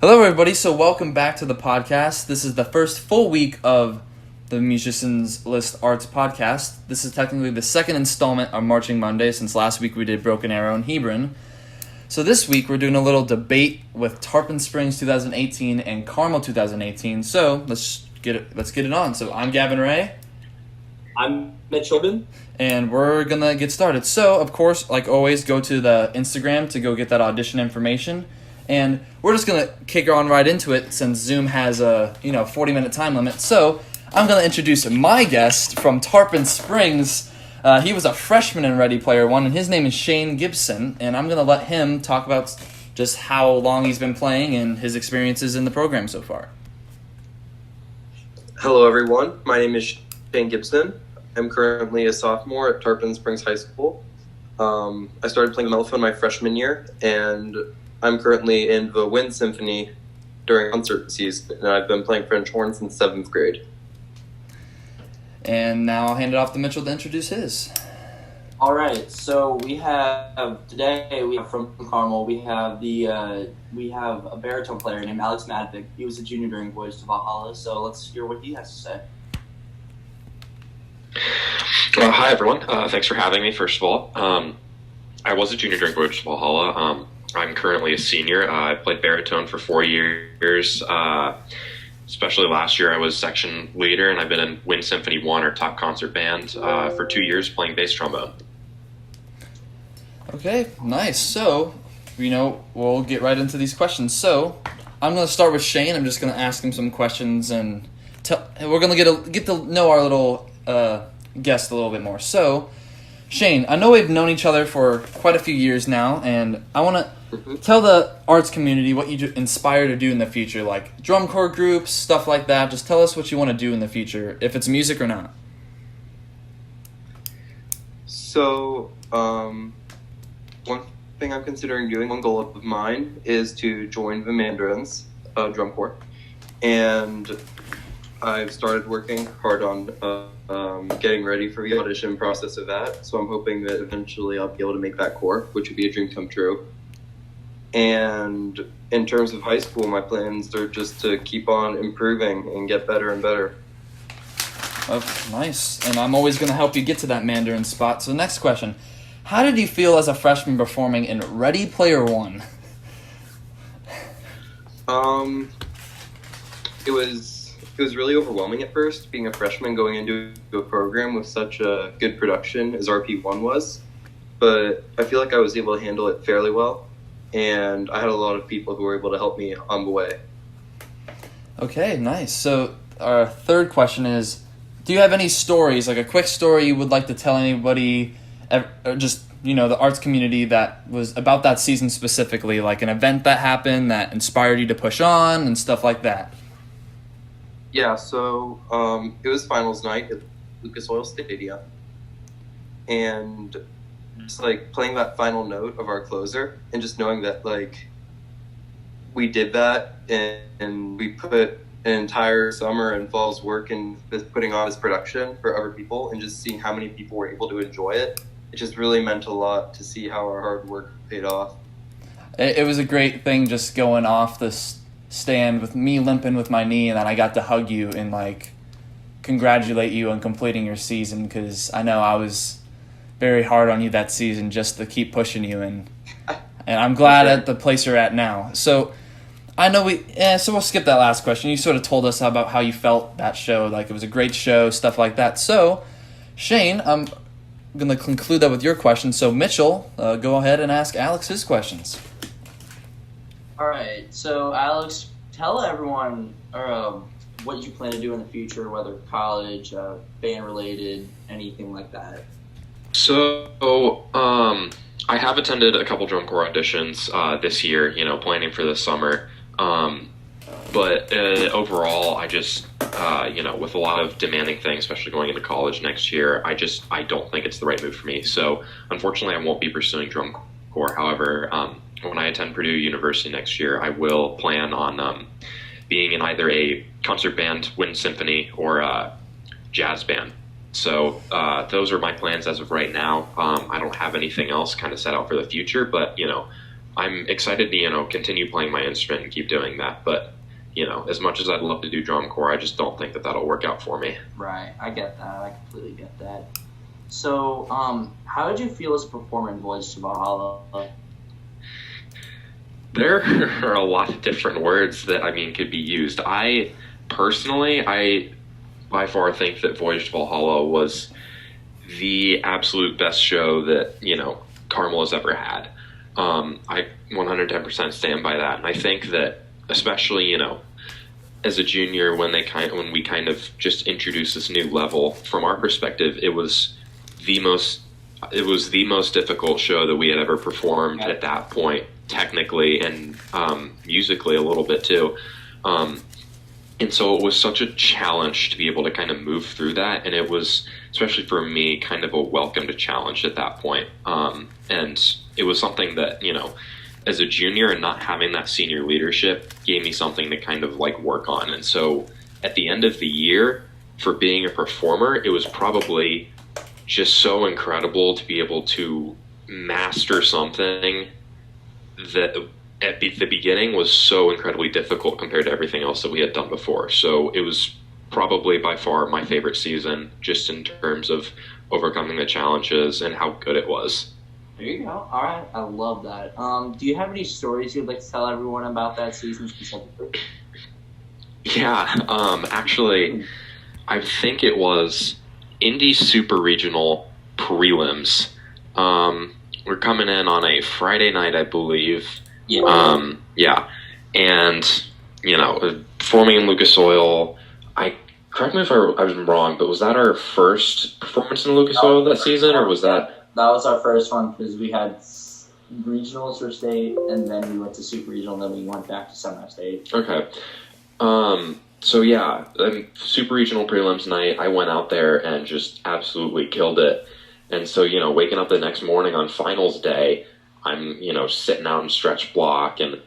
Hello, everybody. So, welcome back to the podcast. This is the first full week of the Musicians List Arts podcast. This is technically the second installment of Marching Monday, since last week we did Broken Arrow and Hebron. So, this week we're doing a little debate with Tarpon Springs 2018 and Carmel 2018. So, let's get it on. So, I'm Gavin Ray. I'm Mitchell. And we're gonna get started. So, of course, like always, go to the Instagram to go get that audition information. And we're just going to kick on right into it since Zoom has a 40-minute time limit. So I'm going to introduce my guest from Tarpon Springs. He was a freshman in Ready Player One, and his name is Shane Gibson. And I'm going to let him talk about just how long he's been playing and his experiences in the program so far. Hello, everyone. My name is Shane Gibson. I'm currently a sophomore at Tarpon Springs High School. I started playing the mellophone my freshman year, and I'm currently in the Wind Symphony during concert season, and I've been playing French horn since 7th grade. And now I'll hand it off to Mitchell to introduce his. All right, so we have from Carmel. We have a baritone player named Alex Madvig. He was a junior during Voyage to Valhalla. So let's hear what he has to say. Hi everyone. Thanks for having me. First of all, I was a junior during Voyage to Valhalla. I'm currently a senior. I played baritone for 4 years. Especially last year, I was section leader, and I've been in Wind Symphony 1, our top concert band, for 2 years playing bass trombone. Okay, nice. So, we'll get right into these questions. So, I'm going to start with Shane. I'm just going to ask him some questions, and we're going to get to know our little guest a little bit more. So, Shane, I know we've known each other for quite a few years now, and I want to tell the arts community what you inspire to do in the future, like drum corps groups, stuff like that. Just tell us what you want to do in the future, if it's music or not. So, one thing I'm considering doing, one goal of mine, is to join the Mandarins drum corps. And I've started working hard on getting ready for the audition process of that. So I'm hoping that eventually I'll be able to make that corps, which would be a dream come true. And in terms of high school, my plans are just to keep on improving and get better and better. Oh, nice. And I'm always going to help you get to that Mandarin spot. So next question. How did you feel as a freshman performing in Ready Player One? It was really overwhelming at first, being a freshman going into a program with such a good production as RP1 was. But I feel like I was able to handle it fairly well, and I had a lot of people who were able to help me on the way. Okay, nice. So our third question is, do you have any stories, like a quick story you would like to tell anybody, or just, the arts community that was about that season specifically, like an event that happened that inspired you to push on and stuff like that? Yeah, so it was finals night at Lucas Oil Stadium, and just playing that final note of our closer, and just knowing that we did that, and we put an entire summer and fall's work in putting on this production for other people, and just seeing how many people were able to enjoy it. It just really meant a lot to see how our hard work paid off. It was a great thing just going off this stand with me limping with my knee, and then I got to hug you and congratulate you on completing your season, because I know I was very hard on you that season just to keep pushing you, and I'm glad at the place you're at now. So I know so we'll skip that last question. You sort of told us about how you felt that show, it was a great show, stuff like that. So Shane, I'm going to conclude that with your question. So Mitchell, go ahead and ask Alex his questions. All right, so Alex, tell everyone what you plan to do in the future, whether college, band-related, anything like that. So, I have attended a couple drum corps auditions this year, planning for this summer. But overall, I just, with a lot of demanding things, especially going into college next year, I don't think it's the right move for me. So, unfortunately, I won't be pursuing drum corps. However, when I attend Purdue University next year, I will plan on being in either a concert band, wind symphony, or a jazz band. So those are my plans as of right now. I don't have anything else kind of set out for the future, but I'm excited to, continue playing my instrument and keep doing that. But, as much as I'd love to do drum corps, I just don't think that that'll work out for me. Right, I get that. I completely get that. So, how did you feel as a performer in Voyage to Valhalla? There are a lot of different words that, could be used. I by far think that Voyage to Valhalla was the absolute best show that, Carmel has ever had. I 110% stand by that. And I think that, especially, as a junior, when we kind of just introduced this new level, from our perspective, it was the most difficult show that we had ever performed at that point, technically and musically a little bit too. And so it was such a challenge to be able to kind of move through that, and it was, especially for me, kind of a welcome to challenge at that point. And it was something that, as a junior and not having that senior leadership gave me something to kind of like work on. And so at the end of the year, for being a performer, it was probably just so incredible to be able to master something that at the beginning was so incredibly difficult compared to everything else that we had done before. So it was probably by far my favorite season, just in terms of overcoming the challenges and how good it was. There you go. All right, I love that. Do you have any stories you'd like to tell everyone about that season specifically? Yeah, actually, I think it was Indie Super Regional Prelims. We're coming in on a Friday night, I believe. Yeah. And, performing in Lucas Oil, correct me if I was wrong, but was that our first performance in Lucas Oil that season, or was that? That was our first one, because we had regionals for state, and then we went to super regional, and then we went back to semi-state. Okay. So yeah, super regional prelims night, I went out there and just absolutely killed it. And so, waking up the next morning on finals day, I'm, sitting out in stretch block, and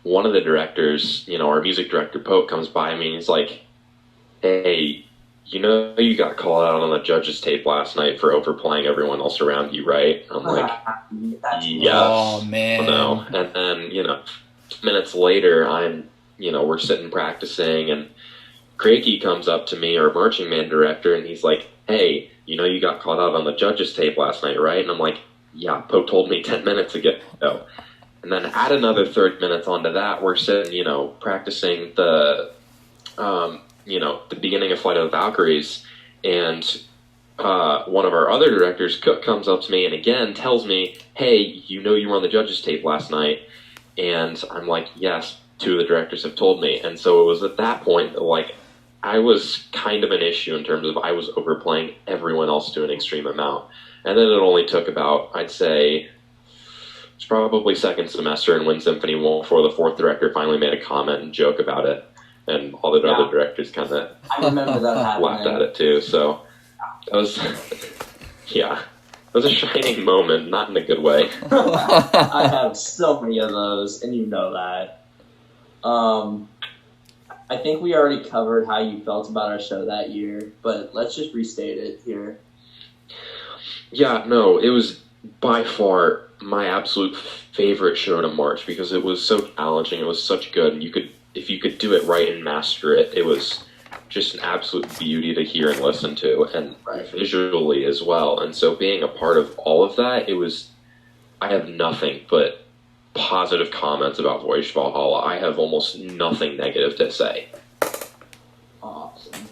one of the directors, our music director, Pope, comes by me and he's like, "Hey, you got called out on the judges' tape last night for overplaying everyone else around you, right?" I'm like, "Yes." Oh, man. No. And then, minutes later, we're sitting practicing, and Craigie comes up to me, our marching band director, and he's like, "Hey, you got called out on the judges' tape last night, right?" And I'm like, "Yeah, Pope told me 10 minutes ago." And then add another 30 minutes onto that, we're sitting, practicing the beginning of Flight of the Valkyries, and one of our other directors, Cook, comes up to me and again tells me, "Hey, you were on the judges' tape last night." And I'm like, "Yes, two of the directors have told me." And so it was at that point that, like, I was kind of an issue in terms of I was overplaying everyone else to an extreme amount. And then it only took about, I'd say, it's probably second semester in Wind Symphony 1 before the fourth director finally made a comment and joke about it. And all the other directors kind of laughed at it too. So that was, yeah, it was a shining moment, not in a good way. I have so many of those, and you know that. I think we already covered how you felt about our show that year, but let's just restate it here. Yeah, no, it was by far my absolute favorite show to march because it was so challenging. It was such good. And if you could do it right and master it, it was just an absolute beauty to hear and listen to, and visually as well. And so being a part of all of that, I have nothing but positive comments about Voyage to Valhalla. I have almost nothing negative to say. Awesome.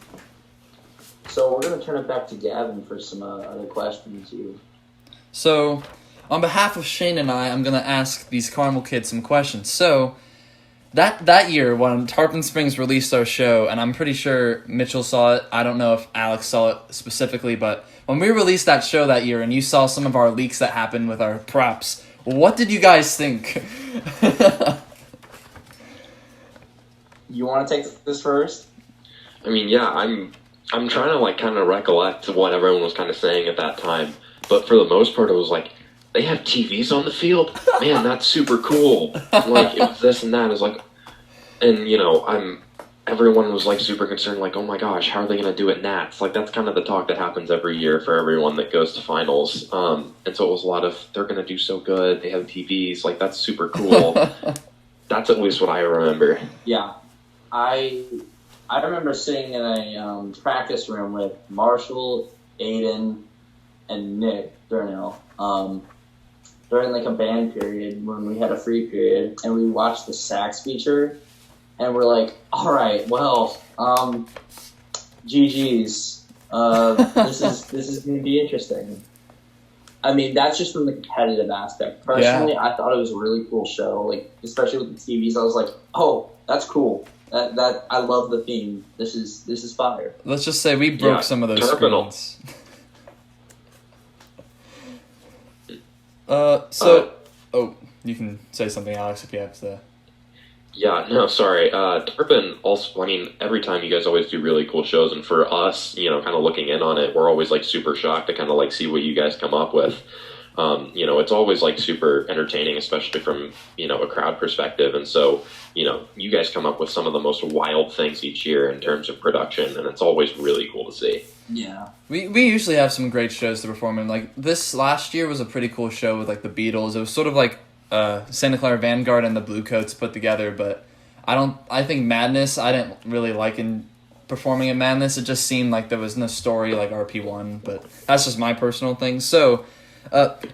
So we're going to turn it back to Gavin for some other questions here. So, on behalf of Shane and I'm going to ask these Carmel kids some questions. So, that year when Tarpon Springs released our show, and I'm pretty sure Mitchell saw it, I don't know if Alex saw it specifically, but when we released that show that year and you saw some of our leaks that happened with our props, what did you guys think? You want to take this first? I mean, yeah, I'm trying to kind of recollect what everyone was kind of saying at that time, but for the most part, it was like, they have TVs on the field? Man, that's super cool. Like, it was this and that. It was like, and, everyone was like super concerned, like, oh my gosh, how are they going to do it Nats? Like, that's kind of the talk that happens every year for everyone that goes to finals. And so it was a lot of, they're going to do so good. They have TVs. Like, that's super cool. That's at least what I remember. Yeah. I remember sitting in a practice room with Marshall, Aiden, and Nick Darnell during like a band period when we had a free period, and we watched the sax feature, and we're like, all right, well, GG's. This is going to be interesting. I mean, that's just from the competitive aspect. Personally, I thought it was a really cool show. Like, especially with the TVs, I was like, oh, that's cool. That I love the theme. This is fire. Let's just say we broke some of those Tarpon. screens. You can say something, Alex, if you have to. Yeah, no, sorry. Tarpon also, I mean, every time you guys always do really cool shows, and for us, you know, kind of looking in on it, we're always like super shocked to kind of like see what you guys come up with. You know, it's always like super entertaining, especially from, you know, a crowd perspective. And so, you know, you guys come up with some of the most wild things each year in terms of production, and it's always really cool to see. Yeah. We usually have some great shows to perform in. Like, this last year was a pretty cool show with, like, the Beatles. It was sort of like Santa Clara Vanguard and the Bluecoats put together, but I think Madness, I didn't really like in performing in Madness. It just seemed like there was no story like RP1, but that's just my personal thing. So,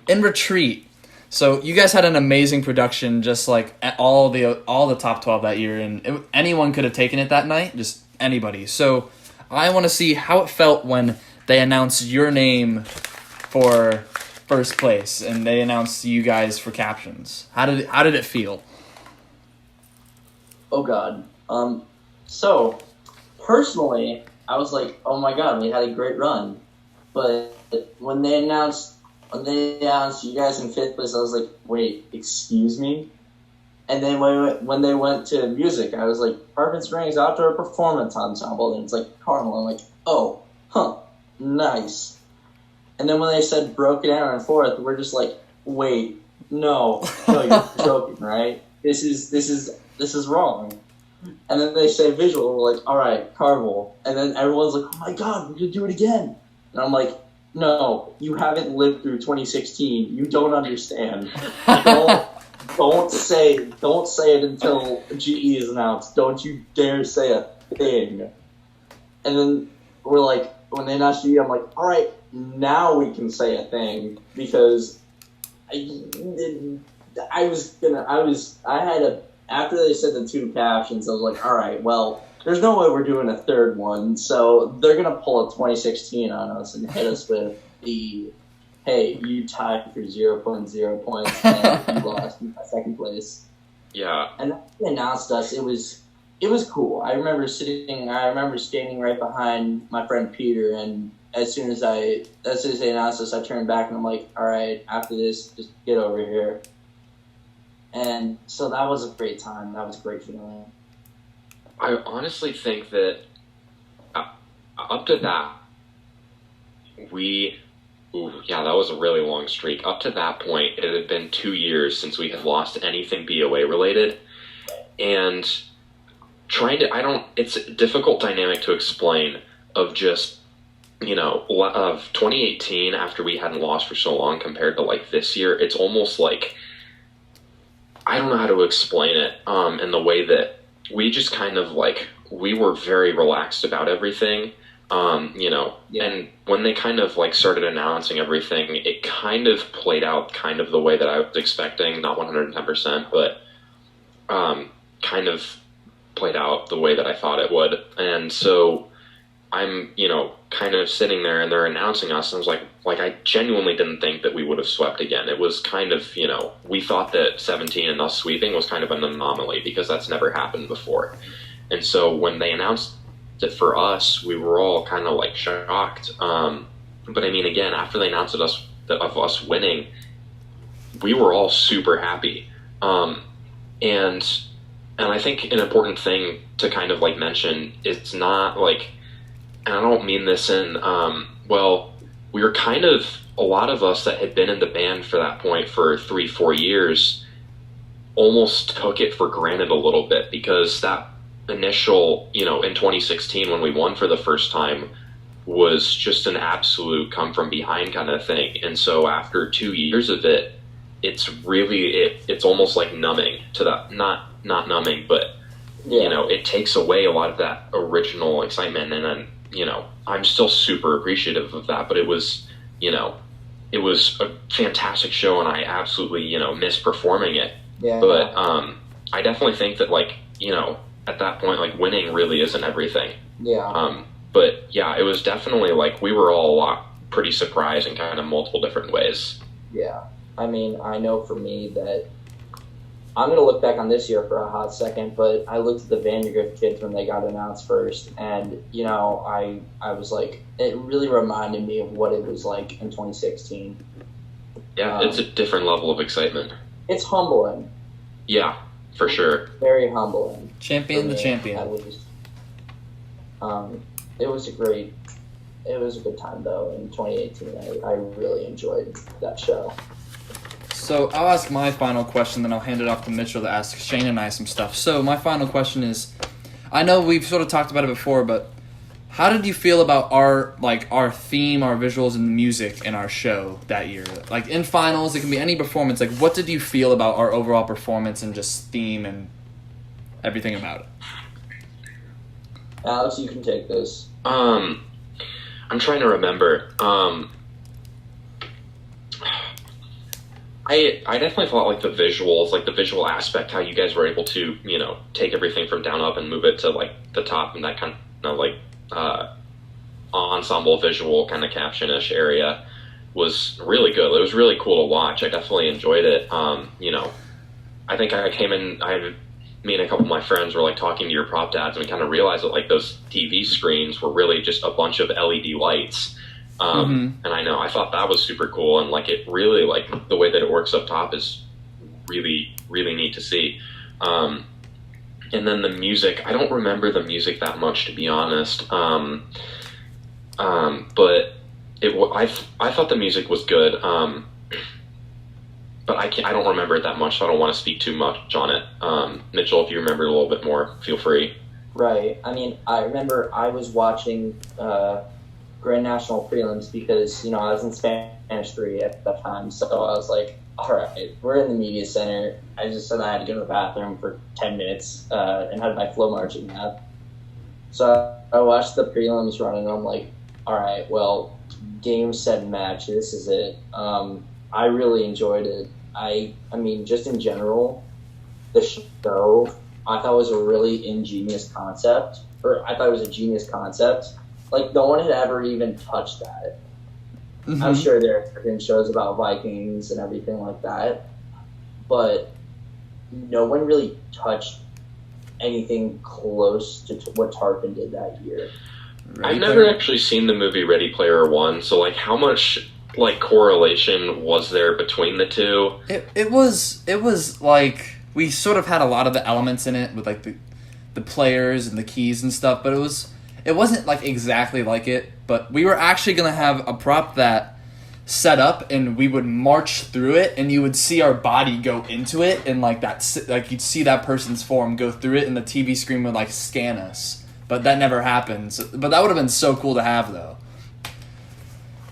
in Retreat, so you guys had an amazing production, just like at all the top 12 that year, and anyone could have taken it that night, just anybody. So I want to see how it felt when they announced your name for first place and they announced you guys for captions. How did it feel? Oh God. So personally, I was like, oh my God, we had a great run. But when they announced you guys in fifth place, I was like, wait, excuse me? And then when they went to music, I was like, Tarpon Springs Outdoor Performance Ensemble, and it's like Carmel. I'm like, oh, nice. And then when they said Broken Arrow in fourth, we're just like, wait, no, you're joking, right? This is wrong. And then they say visual, we're like, all right, Carmel. And then everyone's like, oh my God, we're gonna do it again. And I'm like, no, you haven't lived through 2016. You don't understand. Don't say it until GE is announced. Don't you dare say a thing. And then we're like, when they announced GE, I'm like, all right, now we can say a thing, because after they said the two captions, I was like, all right, well, there's no way we're doing a third one, so they're going to pull a 2016 on us and hit us with the, hey, you tied for 0.0 points and you lost in second place. Yeah. And when they announced us, it was cool. I remember standing right behind my friend Peter, and as soon as they announced us, I turned back and I'm like, all right, after this, just get over here. And so that was a great time. That was a great feeling. I honestly think that up to that, that was a really long streak. Up to that point, it had been 2 years since we had lost anything BOA related. And it's a difficult dynamic to explain of just, you know, of 2018 after we hadn't lost for so long compared to like this year. It's almost like, I don't know how to explain it in the way that we just kind of like, we were very relaxed about everything, you know, and when they kind of like started announcing everything, it kind of played out kind of the way that I was expecting, not 110%, but kind of played out the way that I thought it would. And so I'm, you know, kind of sitting there and they're announcing us, and I was like I genuinely didn't think that we would have swept again. It was kind of, you know, we thought that 17 and us sweeping was kind of an anomaly because that's never happened before. And so when they announced it for us, we were all kind of like shocked. But I mean, again, after they announced of us winning, we were all super happy. And I think an important thing to kind of like mention, it's not like, and I don't mean this in, we were kind of, a lot of us that had been in the band for that point for 3-4 years almost took it for granted a little bit, because that initial, in 2016 when we won for the first time was just an absolute come from behind kind of thing. And so after 2 years of it, it's really, it's almost like numbing to that, not numbing, but it takes away a lot of that original excitement. And then, I'm still super appreciative of that, but it was a fantastic show and I absolutely, miss performing it. Yeah. But I definitely think that at that point, winning really isn't everything. Yeah. But yeah, it was definitely we were all pretty surprised in kind of multiple different ways. Yeah. I mean, I know for me that I'm going to look back on this year for a hot second, but I looked at the Vandergrift kids when they got announced first, and, I was like, it really reminded me of what it was like in 2016. Yeah, it's a different level of excitement. It's humbling. Yeah, for sure. Very humbling. Champion the champion. It was a good time, though, in 2018. I really enjoyed that show. So I'll ask my final question, then I'll hand it off to Mitchell to ask Shane and I some stuff. So my final question is, I know we've sort of talked about it before, but how did you feel about our theme, our visuals, and the music in our show that year? Like in finals, it can be any performance. Like, what did you feel about our overall performance and just theme and everything about it? Alex, you can take this. I'm trying to remember. I definitely thought the visuals, the visual aspect, how you guys were able to, take everything from down up and move it to the top and that kind of ensemble visual kind of caption-ish area was really good. It was really cool to watch. I definitely enjoyed it. I think I came in, me and a couple of my friends were talking to your prop dads and we kind of realized that those TV screens were really just a bunch of LED lights. And I thought that was super cool, and it really the way that it works up top is really, really neat to see. And then the music, I don't remember the music that much, to be honest. But I thought the music was good. But I don't remember it that much, so I don't want to speak too much on it. Mitchell, if you remember a little bit more, feel free. Right. I mean, I remember I was watching Grand National prelims because, I was in Spanish 3 at that time, so I was like, all right, we're in the media center. I just said I had to go to the bathroom for 10 minutes and had my flow marching nap. So I watched the prelims run, and I'm like, all right, well, game, set, match, this is it. I really enjoyed it. I mean, just in general, the show, I thought was a really ingenious concept, or I thought it was a genius concept. No one had ever even touched that. Mm-hmm. I'm sure there have been shows about Vikings and everything like that, but no one really touched anything close to what Tarpon did that year. I've never actually seen the movie Ready Player One, so how much correlation was there between the two? It was we sort of had a lot of the elements in it with the players and the keys and stuff, but it wasn't exactly like it, but we were actually going to have a prop that set up and we would march through it and you would see our body go into it and you'd see that person's form go through it and the TV screen would scan us. But that never happened. But that would have been so cool to have though.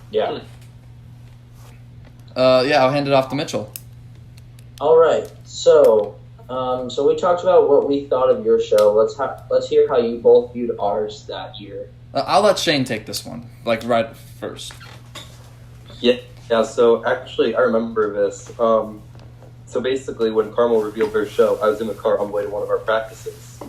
Yeah. I'll hand it off to Mitchell. All right. So we talked about what we thought of your show. Let's hear how you both viewed ours that year. I'll let Shane take this one, right first. Yeah. So actually, I remember this. So basically, when Carmel revealed her show, I was in the car on the way to one of our practices,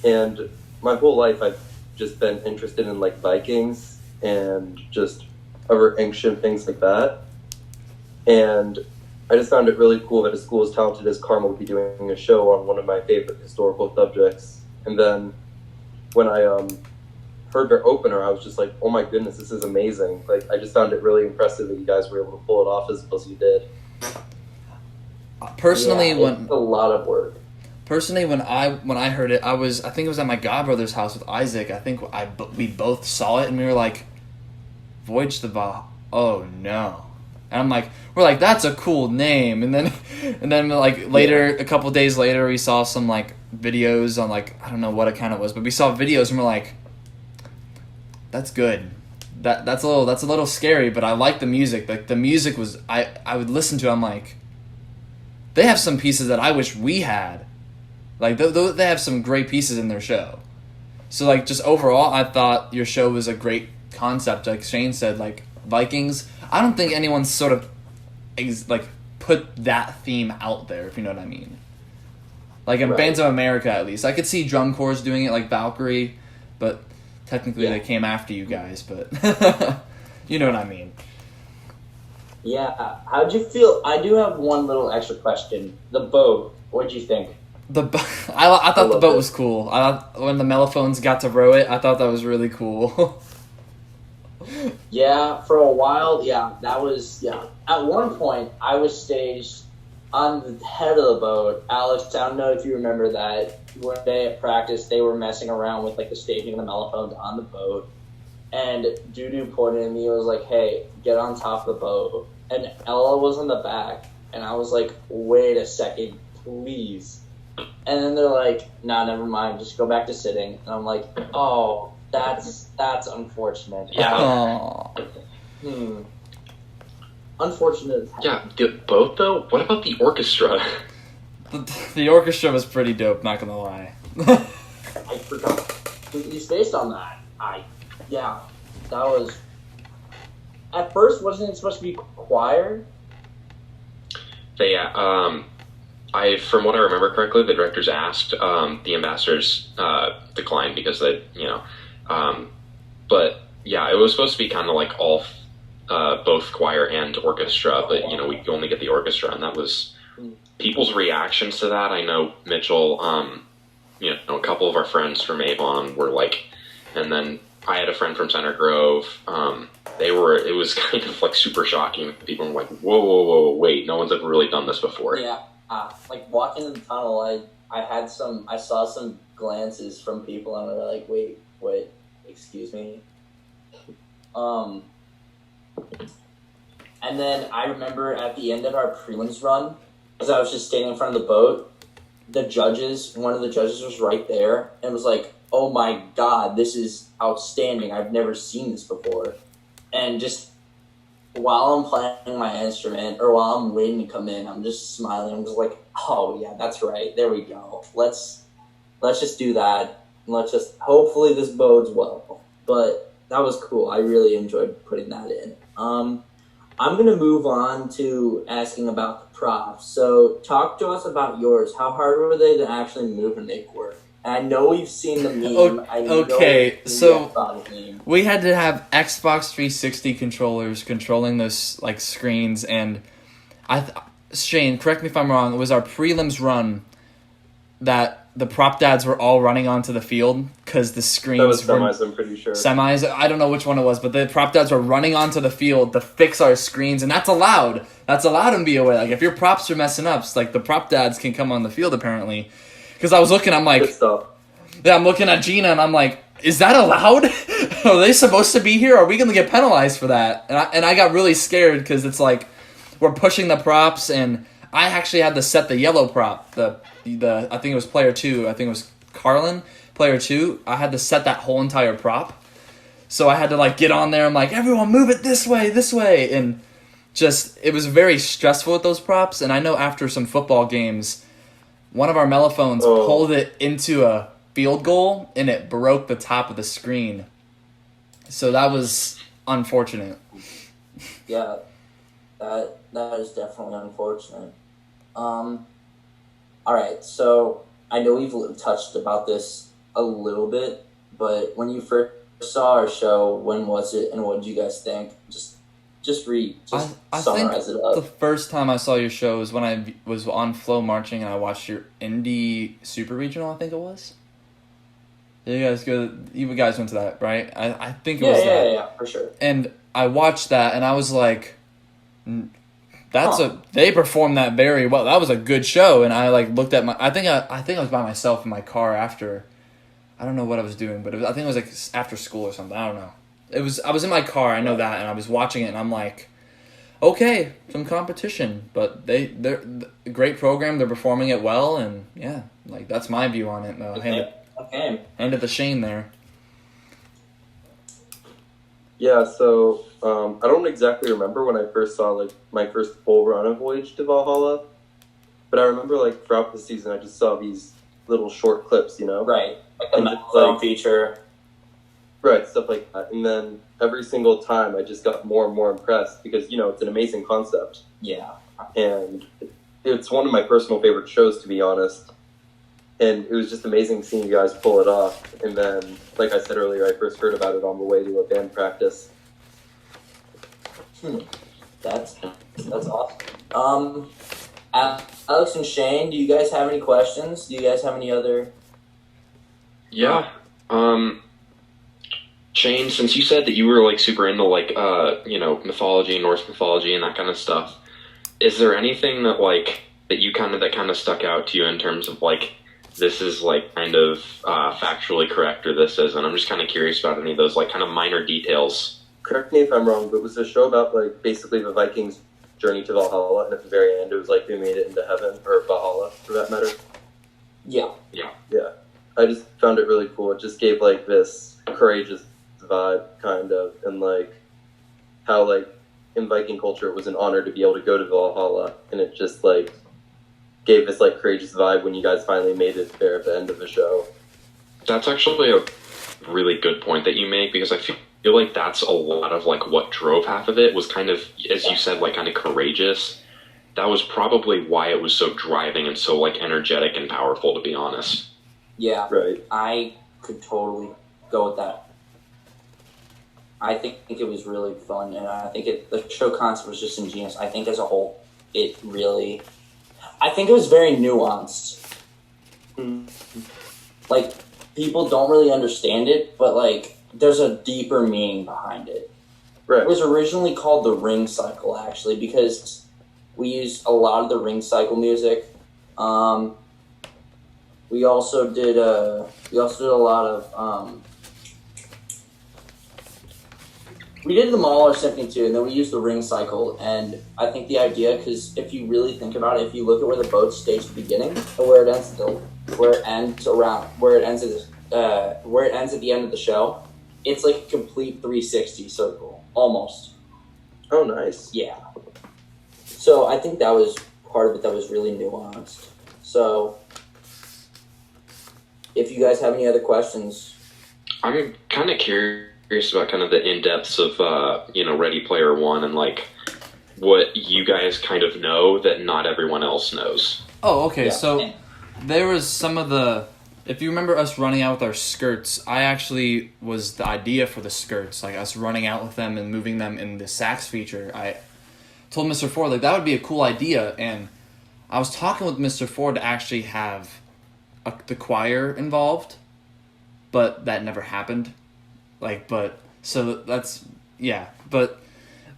and my whole life I've just been interested in Vikings and just other ancient things like that, and I just found it really cool that a school as talented as Carmel would be doing a show on one of my favorite historical subjects. And then when I heard their opener, I was just like, oh my goodness, this is amazing. I just found it really impressive that you guys were able to pull it off as well as you did. Personally, it's a lot of work. Personally, when I heard it, I think it was at my godbrother's house with Isaac. I think we both saw it and we were like, Voyage the Valhalla. Oh no. And we're like, that's a cool name. And then later, a couple days later, we saw some videos on like, I don't know what account it was, but we saw videos and we're like, that's good. That's a little scary, but I like the music. Like the music was, I would listen to it, I'm like, they have some pieces that I wish we had. Like they have some great pieces in their show. So like just overall, I thought your show was a great concept. Like Shane said, like Vikings. I don't think anyone's sort of like put that theme out there, if you know what I mean. Like in Bands of America, at least I could see drum corps doing it, like Valkyrie, but technically they came after you guys. But you know what I mean. Yeah. How'd you feel? I do have one little extra question. The boat. What'd you think? I thought the boat was cool. I thought when the mellophones got to row it, I thought that was really cool. Yeah, for a while, that was, At one point, I was staged on the head of the boat. Alex, I don't know if you remember that. One day at practice, they were messing around with, like, the staging of the mellophones on the boat. And Dudu pointed at me and was like, hey, get on top of the boat. And Ella was on the back. And I was like, wait a second, please. And then they're like, nah, never mind, just go back to sitting. And I'm like, oh, that's unfortunate. Yeah. Unfortunate. Yeah, both though? What about the orchestra? The orchestra was pretty dope, not gonna lie. I forgot completely spaced on that. That was... At first, wasn't it supposed to be choir? But yeah, from what I remember correctly, the directors asked, the ambassadors declined because they, but yeah, it was supposed to be kind of like all, both choir and orchestra, but we only get the orchestra, and that was people's reactions to that. I know Mitchell, a couple of our friends from Avon were like, and then I had a friend from Center Grove. It was kind of like super shocking. People were like, whoa, wait, no one's ever really done this before. Yeah. Like walking in the tunnel, I saw some glances from people, and they were like, wait, excuse me. And then I remember at the end of our prelims run, because I was just standing in front of the boat, one of the judges was right there, and was like, oh my god, this is outstanding, I've never seen this before. And just while I'm playing my instrument, or while I'm waiting to come in, I'm just smiling. I'm just like, oh yeah, that's right. There we go. Let's just do that. Hopefully this bodes well. But that was cool. I really enjoyed putting that in. I'm going to move on to asking about the props. So talk to us about yours. How hard were they to actually move and make work? And I know we've seen the meme. Okay, so we had to have Xbox 360 controllers controlling those like screens, and Shane, correct me if I'm wrong, it was our prelims run that the prop dads were all running onto the field because the screens that was semis, I'm pretty sure. Semis, I don't know which one it was, but the prop dads were running onto the field to fix our screens, and that's allowed. That's allowed in BOA. Like, if your props are messing up, it's like the prop dads can come on the field, apparently. Because I was looking, I'm like... Good stuff. Yeah, I'm looking at Gina, and I'm like, is that allowed? Are they supposed to be here? Are we going to get penalized for that? And I got really scared, because it's like, we're pushing the props, and I actually had to set the yellow prop, the I think it was player 2, I think it was Carlin, player 2, I had to set that whole entire prop. So I had to like get on there, I'm like, everyone move it this way, and just, it was very stressful with those props, and I know after some football games, one of our mellophones pulled it into a field goal, and it broke the top of the screen. So that was unfortunate. Yeah, that is definitely unfortunate. Alright, so I know we've touched about this a little bit, but when you first saw our show, when was it, and what did you guys think? Just summarize it up. The first time I saw your show was when I was on Flow Marching, and I watched your Indie Super Regional, I think it was. You guys went to that, right? I think it was that. Yeah, for sure. And I watched that, and I was like, they performed that very well. That was a good show. And I like looked at I think I was by myself in my car after, I don't know what I was doing, but I think it was like after school or something. I don't know. I was in my car, I know that, and I was watching it, and I'm like, okay, some competition, but they're a great program. They're performing it well, and yeah, like that's my view on it. Okay. Hand it to Shane there. Yeah, so I don't exactly remember when I first saw like my first full run of Voyage to Valhalla, but I remember like throughout the season I just saw these little short clips, you know? Right. Like the And Madvig like- feature. Right, stuff like that. And then every single time I just got more and more impressed because, you know, it's an amazing concept. Yeah. And it's one of my personal favorite shows, to be honest. And it was just amazing seeing you guys pull it off. And then, like I said earlier, I first heard about it on the way to a band practice. That's awesome. Alex and Shane, do you guys have any questions? Do you guys have any other? Yeah. Shane, since you said that you were like super into like mythology, Norse mythology, and that kind of stuff, is there anything that like that kind of stuck out to you in terms of like this is like kind of factually correct or this isn't? I'm just kind of curious about any of those like kind of minor details. Correct me if I'm wrong, but it was a show about like basically the Vikings' journey to Valhalla, and at the very end it was like they made it into heaven, or Valhalla for that matter. Yeah. Yeah. I just found it really cool. It just gave like this courageous vibe, kind of, and like how like in Viking culture it was an honor to be able to go to Valhalla, and it just like gave this like courageous vibe when you guys finally made it there at the end of the show. That's actually a really good point that you make, because I feel like that's a lot of like what drove half of it was kind of, as you said, like kind of courageous. That was probably why it was so driving and so like energetic and powerful, to be honest. Yeah. Right. I could totally go with that. I think it was really fun, and I think the show concept was just ingenious. I think as a whole, I think it was very nuanced. Like, people don't really understand it, but like, there's a deeper meaning behind it. Right. It was originally called the Ring Cycle, actually, because we used a lot of the Ring Cycle music. We also did a lot of. We did the Mahler Symphony too, and then we used the Ring Cycle. And I think the idea, because if you really think about it, if you look at where the boat stays at the beginning and where it ends at the end of the show, it's like a complete 360 circle, almost. Oh, nice. Yeah. So I think that was part of it that was really nuanced. So if you guys have any other questions. I'm kind of curious about kind of the in-depths of, Ready Player One and like what you guys kind of know that not everyone else knows. Oh, okay. Yeah. So there was some of the. If you remember us running out with our skirts, I actually was the idea for the skirts, like us running out with them and moving them in the sax feature. I told Mr. Ford, like, that would be a cool idea, and I was talking with Mr. Ford to actually have the choir involved, but that never happened. So that's, yeah, but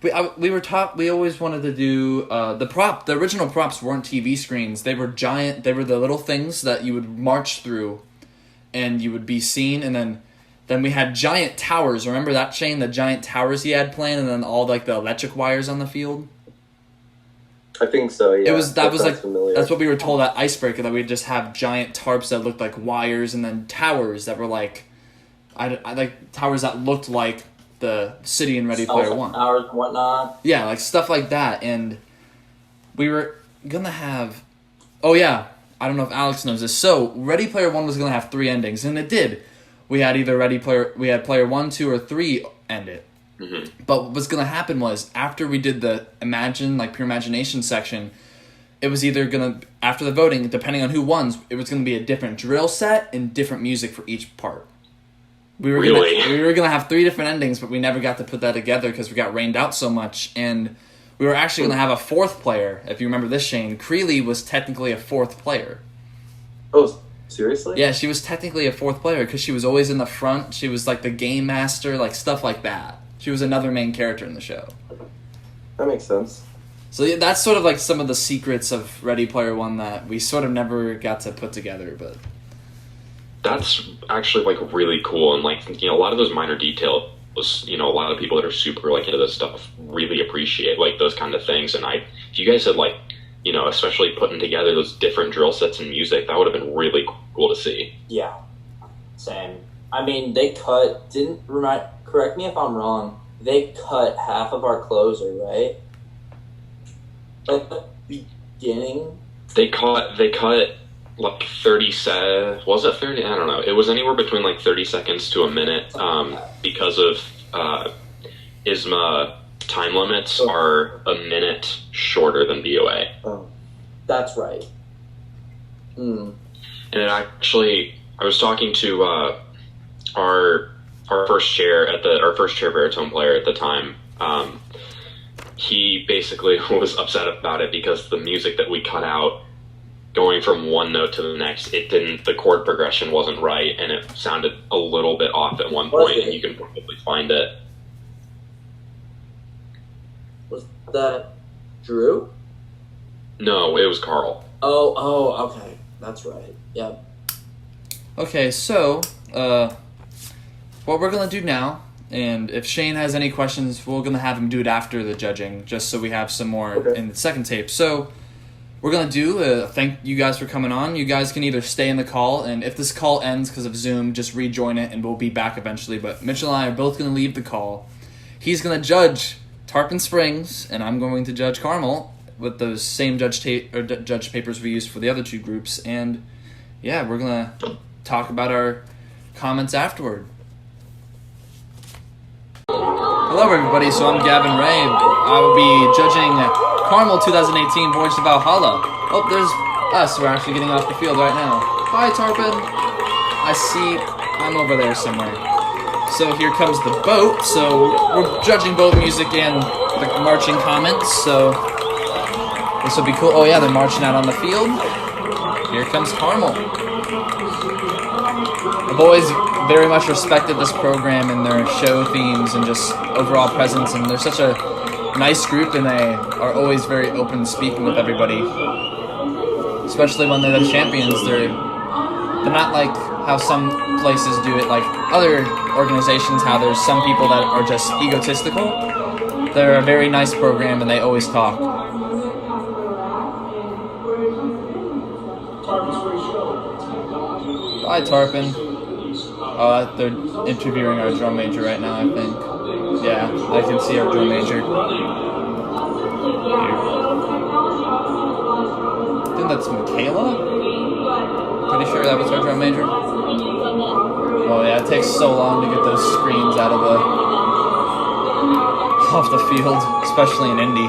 we were taught, we always wanted to do, the original props weren't TV screens, they were giant, they were the little things that you would march through, and you would be seen, and then we had giant towers, remember that, Shane, the giant towers he had planned, and then all, like, the electric wires on the field? I think so, yeah. That was like, familiar. that's what we were told at Icebreaker, that we'd just have giant tarps that looked like wires, and then towers that were like, I like towers that looked like the city in Ready Player One. Towers and whatnot. Yeah, like stuff like that, and we were gonna have. Oh yeah, I don't know if Alex knows this. So Ready Player One was gonna have 3 endings, and it did. We had either Player 1, 2, or 3 end it. Mm-hmm. But what was gonna happen was after we did the pure imagination section, it was either gonna, after the voting, depending on who won, it was gonna be a different drill set and different music for each part. We were gonna have 3 different endings, but we never got to put that together because we got rained out so much. And we were actually gonna have a 4th player. If you remember this, Shane, Creeley was technically a 4th player. Oh, seriously? Yeah, she was technically a 4th player because she was always in the front. She was like the game master, like stuff like that. She was another main character in the show. That makes sense. So yeah, that's sort of like some of the secrets of Ready Player One that we sort of never got to put together, but. That's actually like really cool, and like a lot of those minor details a lot of people that are super like into this stuff really appreciate like those kind of things. And if you guys had like, especially putting together those different drill sets and music, that would have been really cool to see. Yeah, same. I mean, correct me if I'm wrong, they cut half of our closer, right? At the beginning? They cut like 30 was it 30? I don't know. It was anywhere between like 30 seconds to a minute, because of ISMA time limits are a minute shorter than BOA. Oh, that's right. And it actually, I was talking to our first chair baritone player at the time. He basically was upset about it because the music that we cut out, going from one note to the next, the chord progression wasn't right, and it sounded a little bit off at one point, and you can probably find it. Was that Drew? No, it was Carl. Oh, okay. That's right. Yep. Okay, so, what we're going to do now, and if Shane has any questions, we're going to have him do it after the judging, just so we have some more in the second tape. So, we're going to do, thank you guys for coming on. You guys can either stay in the call, and if this call ends because of Zoom, just rejoin it, and we'll be back eventually. But Mitchell and I are both going to leave the call. He's going to judge Tarpon Springs, and I'm going to judge Carmel with those same judge papers we used for the other two groups. And, yeah, we're going to talk about our comments afterward. Hello, everybody. So I'm Gavin Ray. I will be judging Carmel 2018 Voyage to Valhalla. Oh, there's us. We're actually getting off the field right now. Hi, Tarpon. I see. I'm over there somewhere. So here comes the boat. So we're judging both music and the marching comments. So this will be cool. Oh, yeah, they're marching out on the field. Here comes Carmel. I've always very much respected this program and their show themes and just overall presence, and they're such a nice group, and they are always very open speaking with everybody, especially when they're the champions. They're not like how some places do it, like other organizations, how there's some people that are just egotistical. They're a very nice program, and they always talk. Bye, Tarpon. Oh, they're interviewing our drum major right now, I think. Yeah, I can see our drum major. Here. I think that's Michaela? Pretty sure that was our drum major. Oh yeah, it takes so long to get those screens out of off the field, especially in Indy.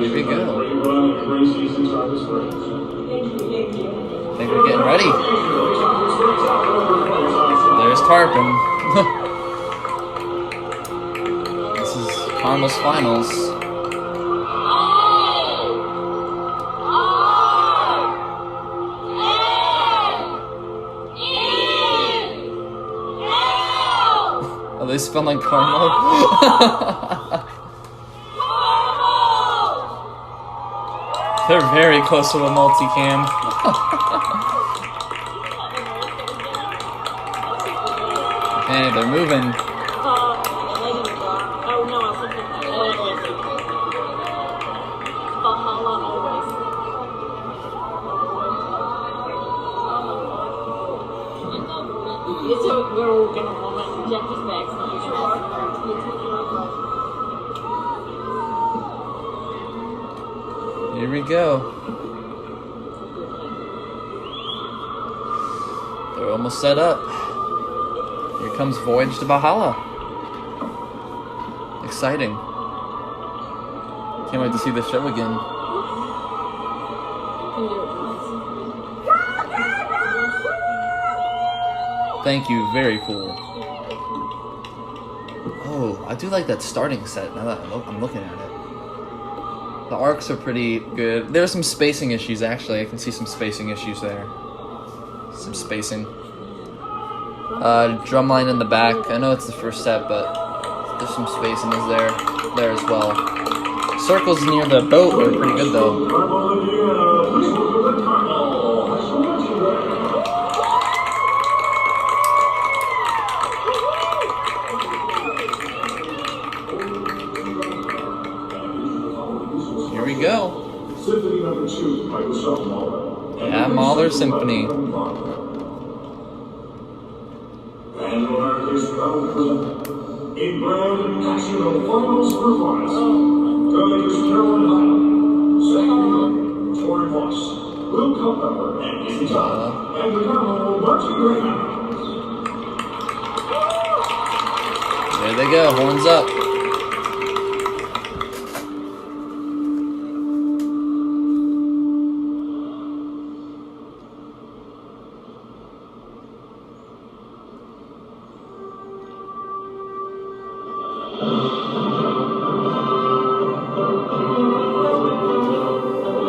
Here we go. I think we're getting ready. There's Tarpon. This is Carmel's finals. Oh, they spell like Carmel? They're very close to a multicam. Okay, they're moving. Here we go. They're almost set up. Here comes Voyage to Valhalla. Exciting. Can't wait to see the show again. Thank you, very cool. Oh, I do like that starting set now that I'm looking at it. The arcs are pretty good. There are some spacing issues, actually. I can see some spacing issues there. Some spacing. Drumline in the back. I know it's the first set, but there's some spacing there as well. Circles near the boat are pretty good though. Here we go. Symphony number 2 by Gustav Mahler. Yeah, Mahler Symphony. And America's proud presenter. In grand and national finals performance. Filmmakers Carolyn Hyde, Zachary Tori Moss, Will Culpepper, and Izzy Todd, and the Carmel Marching Greyhounds. There they go, horns up.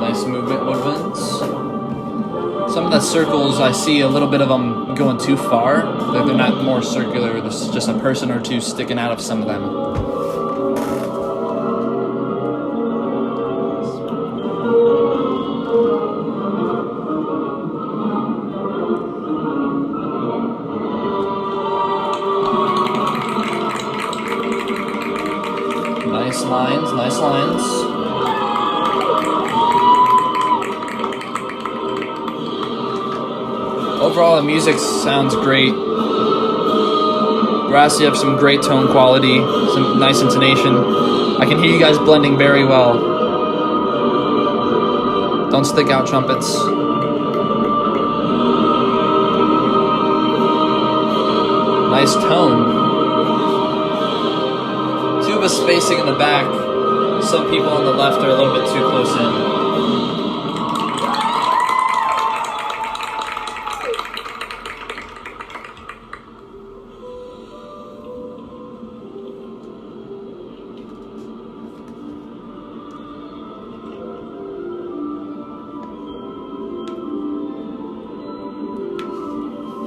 Nice movements. Some of the circles, I see a little bit of them going too far. They're not more circular. There's just a person or two sticking out of some of them. Nice lines, nice lines. Overall, the music sounds great. Brass, you have some great tone quality, some nice intonation. I can hear you guys blending very well. Don't stick out, trumpets. Nice tone. Tuba spacing in the back. Some people on the left are a little bit too close in.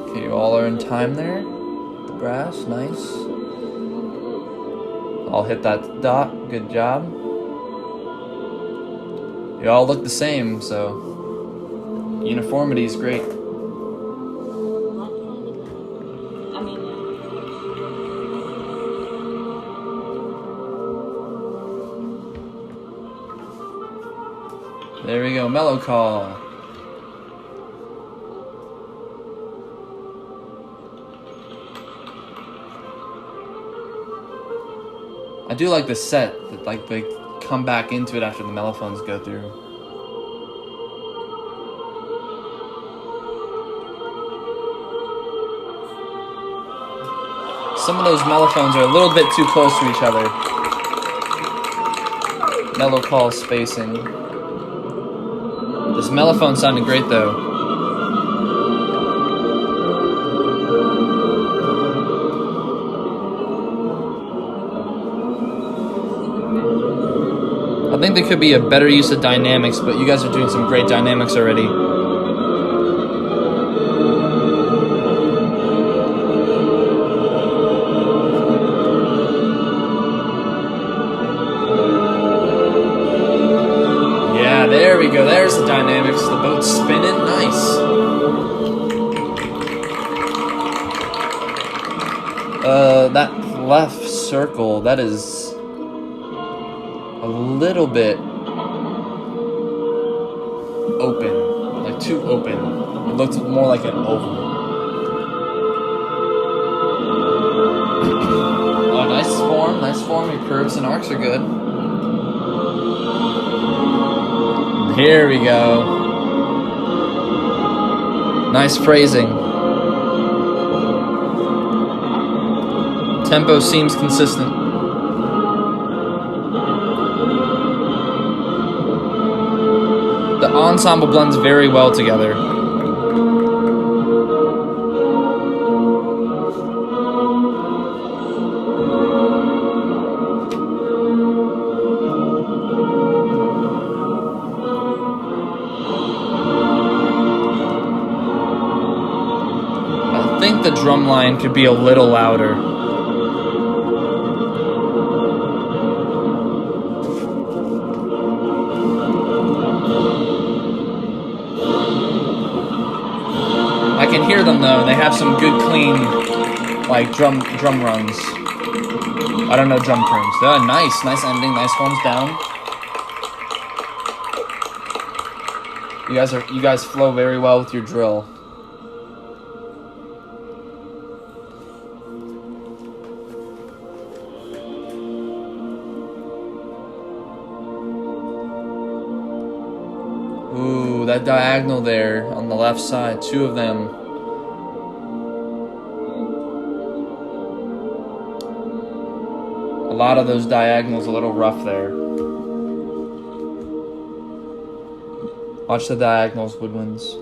Okay, you all are in time there. The brass, nice. All hit that dot, good job. You all look the same, so uniformity is great. There we go, mellow call. I do like the set, that like they come back into it after the mellophones go through. Some of those mellophones are a little bit too close to each other. Mellow call spacing. This mellophone sounded great though. I think there could be a better use of dynamics, but you guys are doing some great dynamics already. Yeah, there we go. There's the dynamics. The boat's spinning. Nice. That left circle, that is a little bit open, like too open. It looks more like an oval. Oh, nice form, nice form. Your curves and arcs are good. Here we go. Nice phrasing. Tempo seems consistent. The ensemble blends very well together. I think the drum line could be a little louder. can hear them though. They have some good, clean, like drum runs. I don't know drum terms. Nice ending. Nice horns down. You guys flow very well with your drill. Ooh, that diagonal there on the left side, 2 of them. A lot of those diagonals a little rough there. Watch the diagonals, woodwinds.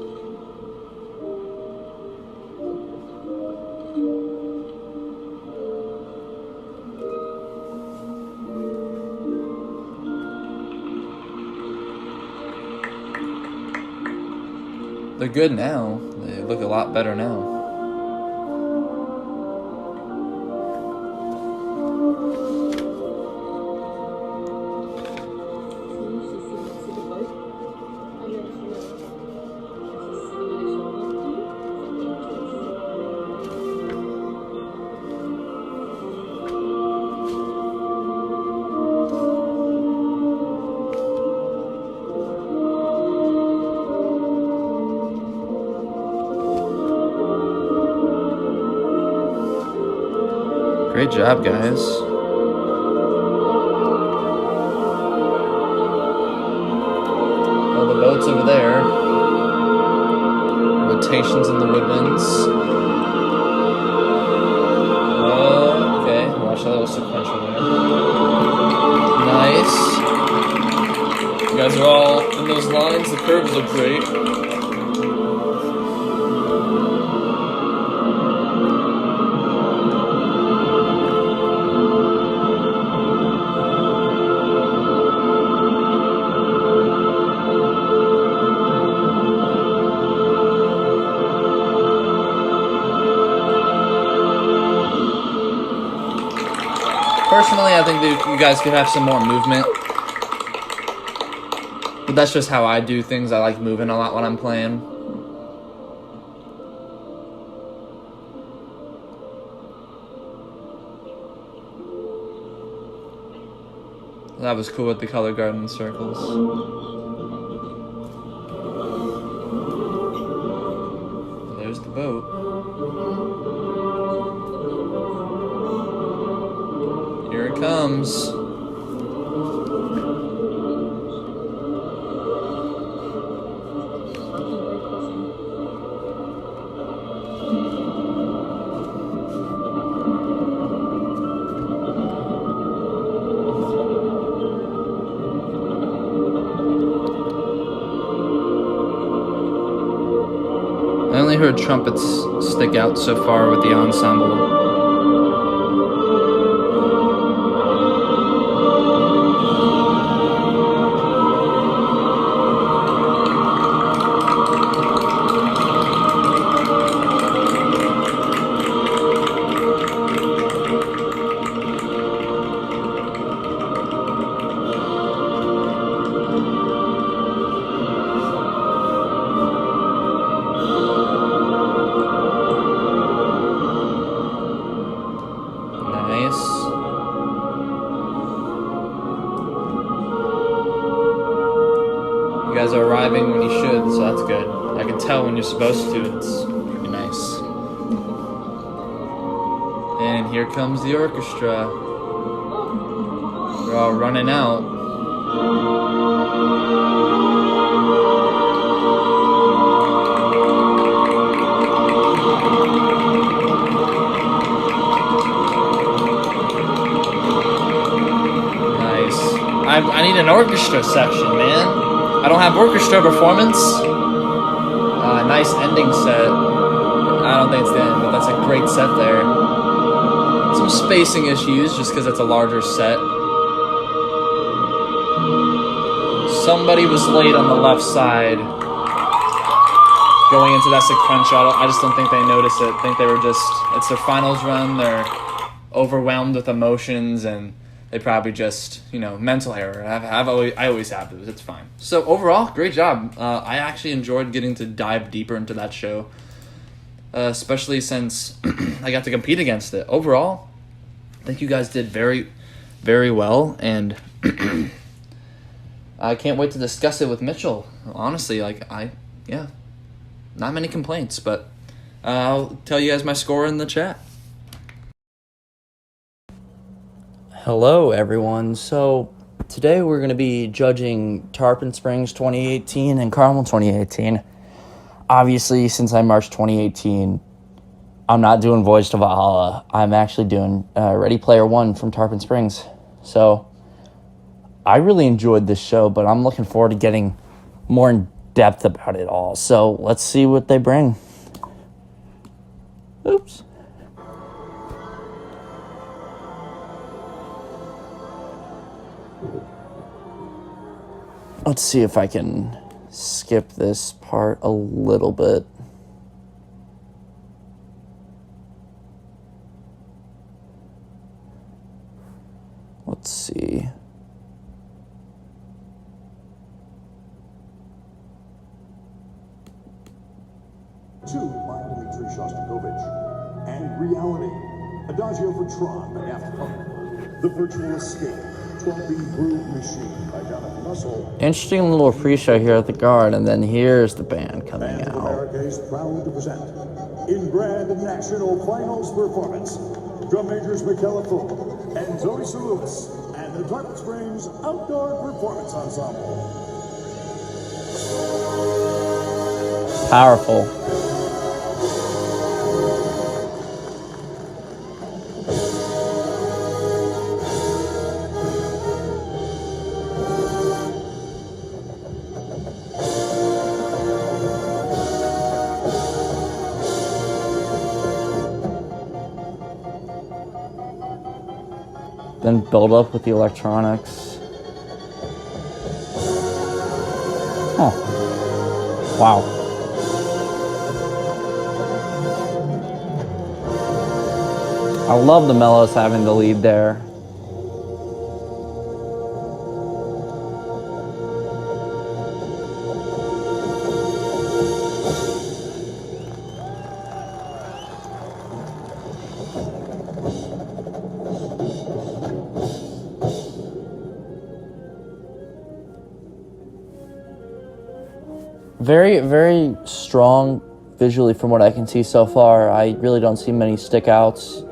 They're good now. They look a lot better now. Great job, guys. Oh, the boat's over there. Rotations in the woodwinds. Oh, okay. Watch that little sequential there. Nice. You guys are all in those lines. The curves look great. Personally, I think that you guys could have some more movement. But that's just how I do things. I like moving a lot when I'm playing. That was cool with the color garden circles. There's the boat. Here it comes. I only heard trumpets stick out so far with the ensemble. You guys are arriving when you should, so that's good. I can tell when you're supposed to. It's pretty nice. And here comes the orchestra. They're all running out. Nice. I need an orchestra section, man. I don't have orchestra performance. Nice ending set. I don't think it's the end, but that's a great set there. Some spacing issues just because it's a larger set. Somebody was late on the left side going into that sequential. I just don't think they noticed it. I think they were just, it's their finals run. They're overwhelmed with emotions and they probably just, mental error. I always have those. It's fine. So overall, great job. I actually enjoyed getting to dive deeper into that show. especially since I got to compete against it. Overall, I think you guys did very, very well, and I can't wait to discuss it with Mitchell. Honestly, not many complaints, but I'll tell you guys my score in the chat. Hello, everyone. So today we're going to be judging Tarpon Springs 2018 and Carmel 2018. Obviously, since I marched 2018, I'm not doing Voyage to Valhalla. I'm actually doing Ready Player One from Tarpon Springs. So I really enjoyed this show, but I'm looking forward to getting more in depth about it all. So let's see what they bring. Oops. Let's see if I can skip this part a little bit. Let's see. To by Dmitry Shostakovich. And Reality. Adagio for Tron by Daft Punk. The Virtual Escape. 12-beat Groove Machine by Jonathan Russell. Interesting little pre-show here at the Guard, and then here's the band coming Band of out. America is proud to present in Grand National Finals performance, drum majors Michaela Full and Zoe Lewis and the Tarpon Springs Outdoor Performance Ensemble. Powerful. Then build up with the electronics. Oh. Wow. I love the mellows having the lead there. Very, very strong visually from what I can see so far. I really don't see many stickouts.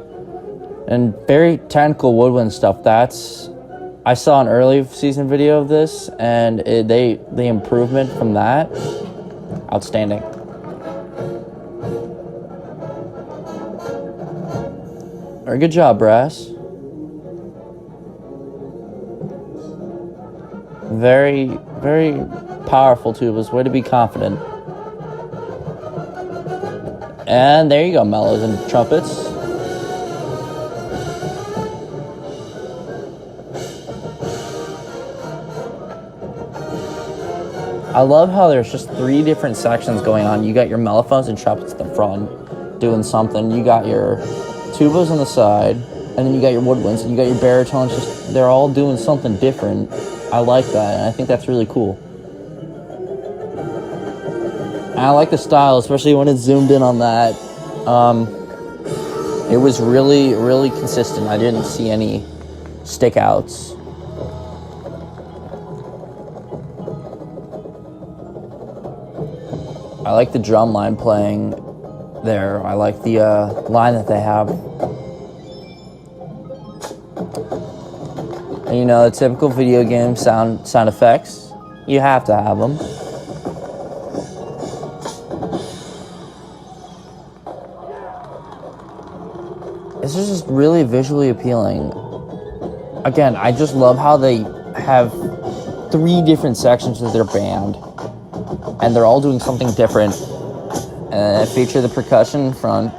And very technical woodwind stuff. I saw an early season video of this, and the improvement from that, outstanding. Very good job, Brass. Very, very powerful tubas. Way to be confident. And there you go, mellows and trumpets. I love how there's just 3 different sections going on. You got your mellophones and trumpets at the front doing something. You got your tubas on the side, and then you got your woodwinds, and you got your baritones. Just they're all doing something different. I like that, and I think that's really cool. And I like the style, especially when it's zoomed in on that. It was really, really consistent. I didn't see any stickouts. I like the drum line playing there. I like the line that they have. And, you know, the typical video game sound effects. You have to have them. This is just really visually appealing. Again, I just love how they have 3 different sections of their band, and they're all doing something different. And they feature the percussion in front.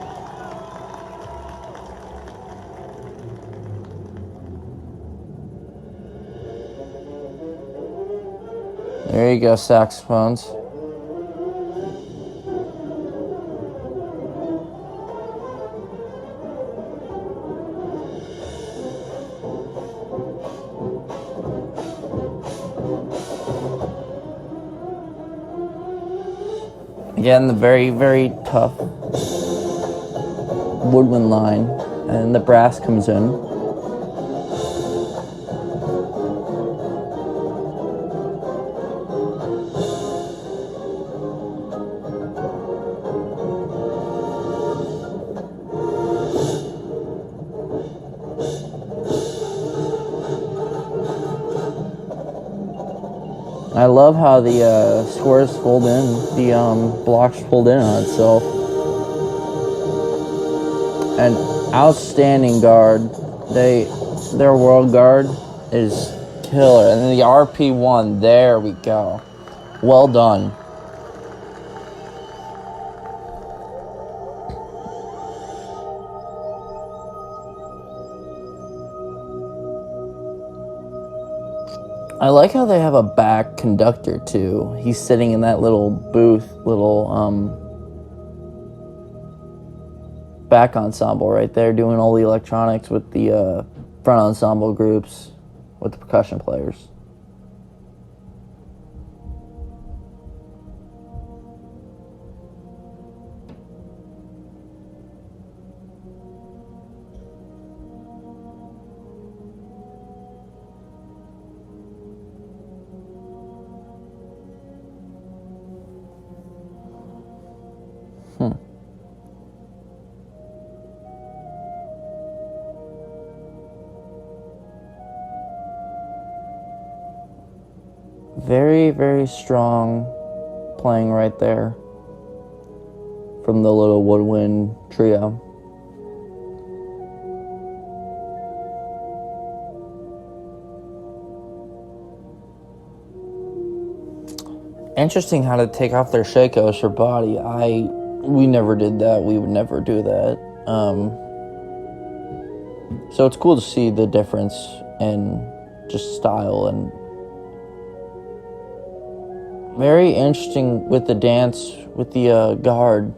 There you go, saxophones. Again, the very, very tough woodwind line, and the brass comes in. I love how the squares fold in, the blocks fold in on itself. An outstanding guard. Their world guard is killer. And then the RP1, there we go. Well done. I like how they have a back conductor too. He's sitting in that little booth, back ensemble right there, doing all the electronics with the front ensemble groups with the percussion players. Very, very strong playing right there from the little woodwind trio. Interesting how to take off their shakos for body. We never did that. We would never do that. So it's cool to see the difference in just style, and very interesting with the dance with the guard.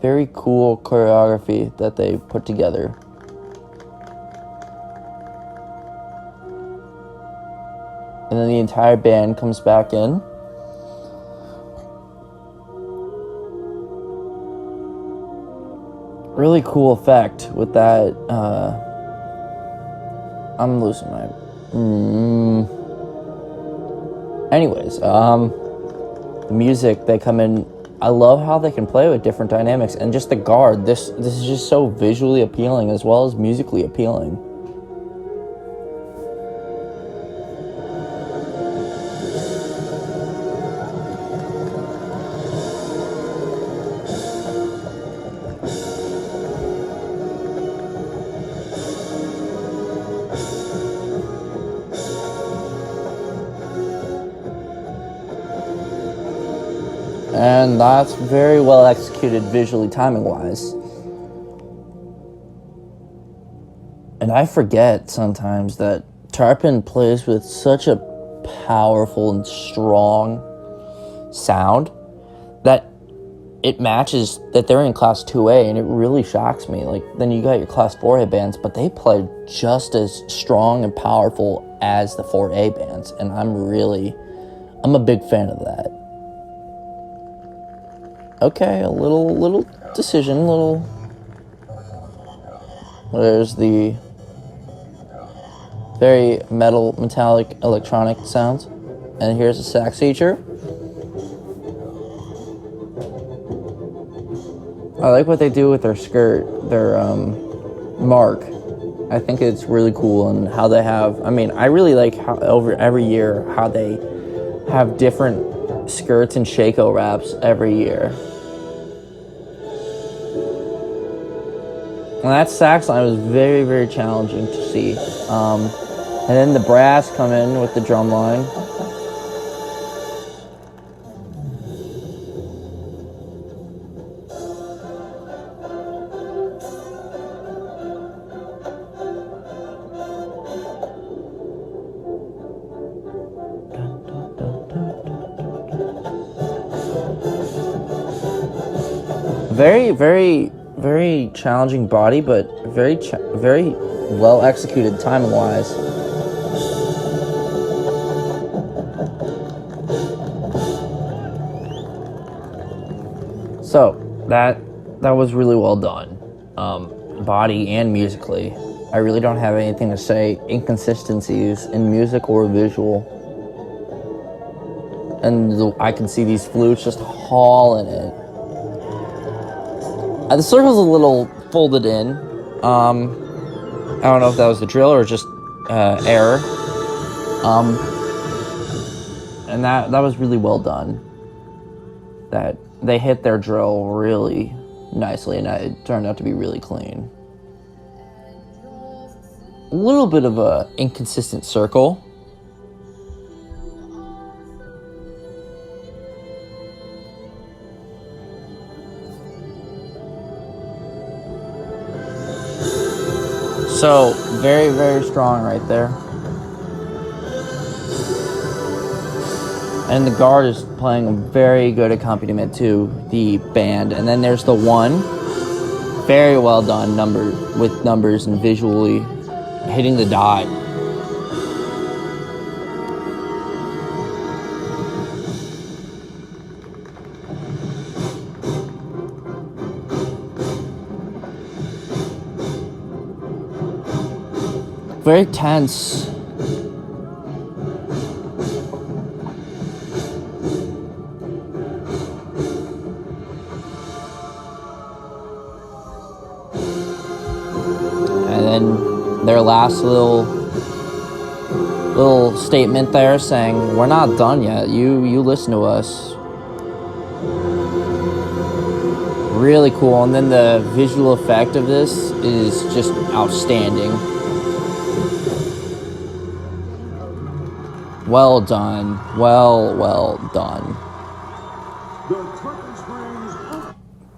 Very cool choreography that they put together. And then the entire band comes back in. Really cool effect with that. I'm losing my... Anyways, the music, they come in. I love how they can play with different dynamics, and just the guard. This is just so visually appealing as well as musically appealing. And that's very well executed visually, timing-wise. And I forget sometimes that Tarpon plays with such a powerful and strong sound that it matches that they're in Class 2A, and it really shocks me. Like, then you got your Class 4A bands, but they play just as strong and powerful as the 4A bands, and I'm a big fan of that. Okay, a little decision, there's the very metallic electronic sounds. And here's a sax feature. I like what they do with their skirt, their mark. I think it's really cool, and how they have, I really like how over every year how they have different skirts and shako wraps every year. And that sax line was very, very challenging to see. And then the brass come in with the drum line. Very, very, very challenging body, but very well executed timing-wise. So that was really well done. body and musically. I really don't have anything to say inconsistencies in music or visual. And I can see these flutes just hauling it. The circle's a little folded in. I don't know if that was the drill or just error. And that was really well done. That they hit their drill really nicely, and it turned out to be really clean. A little bit of a inconsistent circle. So, very, very strong right there. And the guard is playing a very good accompaniment to the band. And then there's the one. Very well done with numbers and visually hitting the dot. Very tense. And then their last little statement there saying, "We're not done yet. You listen to us." Really cool. And then the visual effect of this is just outstanding. Well done. Well done.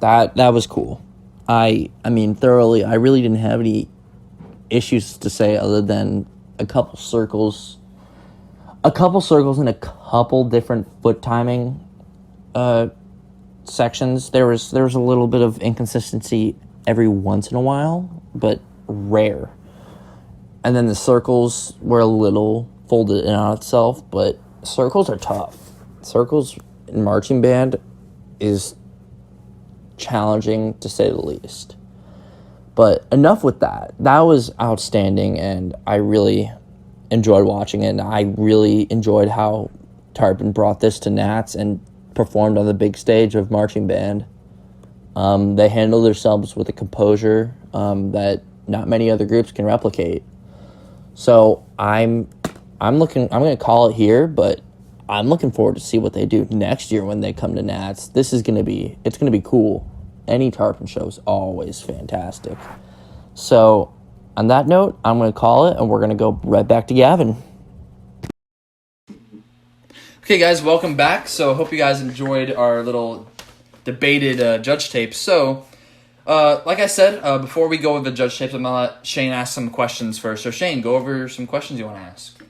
That was cool. I mean, thoroughly, I really didn't have any issues to say other than a couple circles and a couple different foot timing sections. There was a little bit of inconsistency every once in a while, but rare. And then the circles were a little folded in on itself, but circles are tough. Circles in marching band is challenging to say the least. But enough with that. That was outstanding, and I really enjoyed watching it, and I really enjoyed how Tarpon brought this to Nats and performed on the big stage of marching band. They handled themselves with a composure that not many other groups can replicate. So I'm going to call it here, but I'm looking forward to see what they do next year when they come to Nats. It's going to be cool. Any Tarpon show is always fantastic. So on that note, I'm going to call it, and we're going to go right back to Gavin. Okay, guys, welcome back. So I hope you guys enjoyed our little debated judge tapes. So, like I said, before we go with the judge tapes, I'm going to let Shane ask some questions first. So, Shane, go over some questions you want to ask.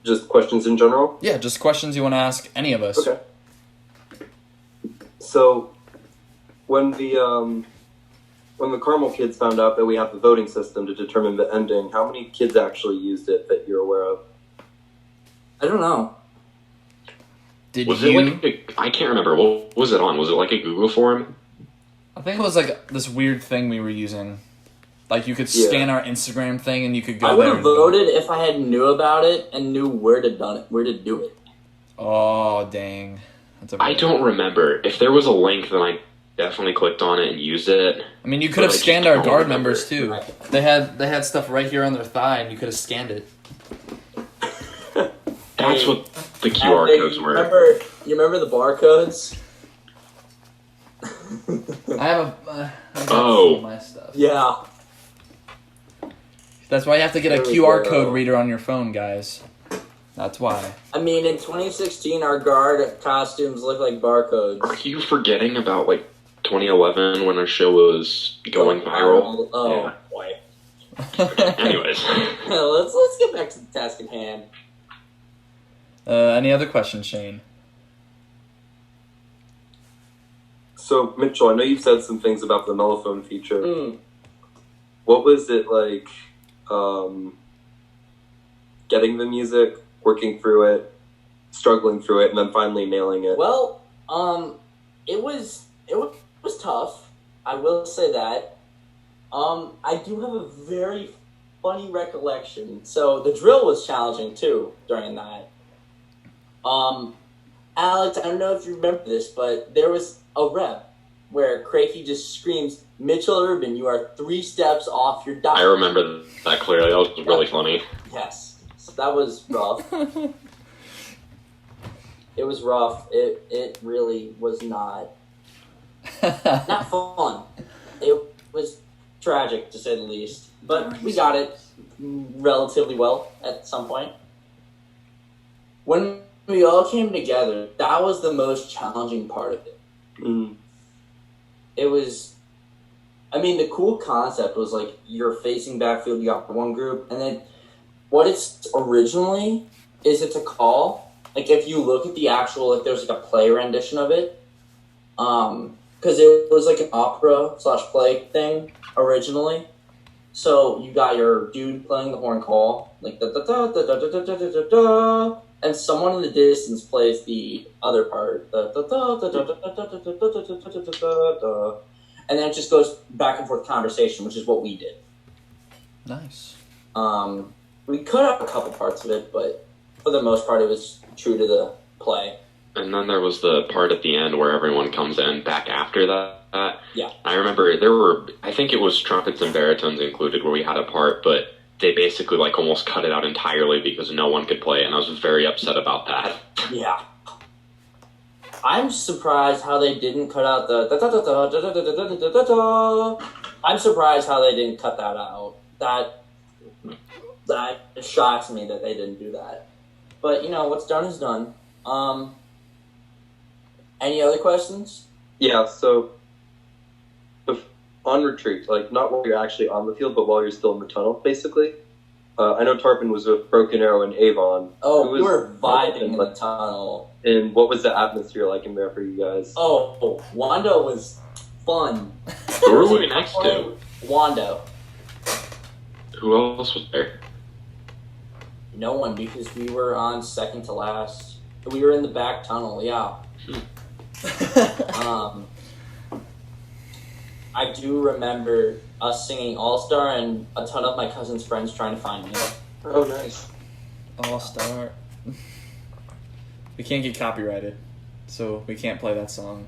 Just questions in general? Yeah, just questions you want to ask any of us. Okay. So, when the Carmel kids found out that we have the voting system to determine the ending, how many kids actually used it that you're aware of? I don't know. I can't remember. What was it on? Was it like a Google form? I think it was like this weird thing we were using. Like, you could scan our Instagram thing, and you could go there. I would have voted if I had knew about it and knew where to do it. Oh, dang. I don't remember. If there was a link, then I definitely clicked on it and used it. I mean, you could have scanned our guard remember. members, too. Right. They had stuff right here on their thigh, and you could have scanned it. That's what the QR codes were. You remember the barcodes? I have some of my stuff. Yeah. That's why you have to get a QR code reader on your phone, guys. That's why. I mean, in 2016, our guard costumes look like barcodes. Are you forgetting about, 2011 when our show was going viral? Oh, yeah. Boy. Anyways. Let's get back to the task at hand. Any other questions, Shane? So, Mitchell, I know you've said some things about the mellophone feature. What was it like getting the music, working through it, struggling through it, and then finally nailing it? Well, it was was tough. I will say that. I do have a very funny recollection. So the drill was challenging too during that. Alex, I don't know if you remember this, but there was a rep where Crakey just screams, "Mitchell Urban, you are 3 steps off your diet." I remember that clearly. That was really funny. Yes. So that was rough. It was rough. It really was not fun. It was tragic, to say the least. But we got it relatively well at some point. When we all came together, that was the most challenging part of it. It was, I mean, the cool concept was like you're facing backfield, you got one group, and then what it's originally is it's a call. Like if you look at the actual, like there's like a play rendition of it, because it was like an opera/play thing originally. So you got your dude playing the horn call, like da da da da da da da da da, and someone in the distance plays the other part, da da da da da da da da da da da da, and then it just goes back and forth conversation, which is what we did. Nice. We cut out a couple parts of it, but for the most part, it was true to the play. And then there was the part at the end where everyone comes in back after that. Yeah. I remember there were, I think it was trumpets and baritones included where we had a part, but they basically like almost cut it out entirely because no one could play, and I was very upset about that. Yeah. I'm surprised how they didn't cut out the I'm surprised how they didn't cut that out. That shocks me that they didn't do that. But, you know, what's done is done. Any other questions? Yeah, so on retreat, like not while you're actually on the field, but while you're still in the tunnel, basically. I know Tarpon was with Broken Arrow and Avon. Oh, we were vibing in the tunnel. And what was the atmosphere like in there for you guys? Oh, Wando was fun. Who were we next to? Wando. Who else was there? No one, because we were on second to last. We were in the back tunnel, yeah. I do remember us singing All-Star and a ton of my cousin's friends trying to find me. Oh, nice. All-Star. We can't get copyrighted, so we can't play that song.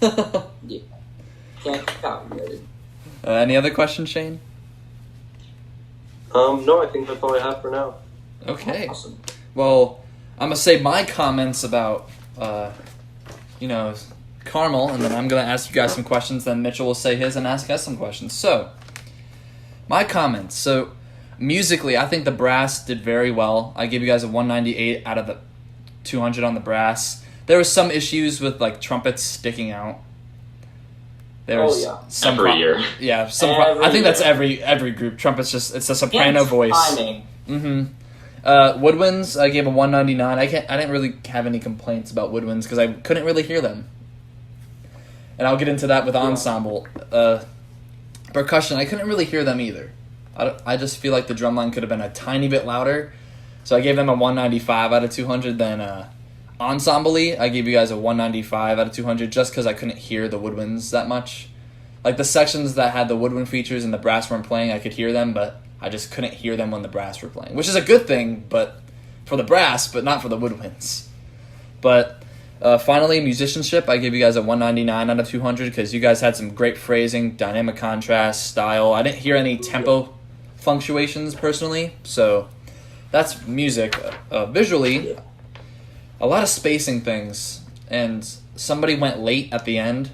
Yeah. Can't get copyrighted. Any other questions, Shane? No, I think that's all I have for now. Okay. Awesome. Well, I'm going to say my comments about, Carmel, and then I'm going to ask you guys some questions, then Mitchell will say his and ask us some questions. So, my comments. So, musically, I think the brass did very well. I give you guys a 198 out of the 200 on the brass. There was some issues with, like, trumpets sticking out. There's some every year. Yeah, Every I think that's year. every group. Trumpets it's a soprano voice. Timing. Mm-hmm. Woodwinds, I gave a 199. I didn't really have any complaints about woodwinds because I couldn't really hear them. And I'll get into that with ensemble. Percussion, I couldn't really hear them either. I just feel like the drumline could have been a tiny bit louder. So I gave them a 195 out of 200. Then ensemble-y, I gave you guys a 195 out of 200 just because I couldn't hear the woodwinds that much. Like the sections that had the woodwind features and the brass weren't playing, I could hear them, but I just couldn't hear them when the brass were playing, which is a good thing, but for the brass, but not for the woodwinds. But finally, musicianship, I gave you guys a 199 out of 200 because you guys had some great phrasing, dynamic contrast, style. I didn't hear any tempo fluctuations personally, so that's music. Visually, a lot of spacing things, and somebody went late at the end.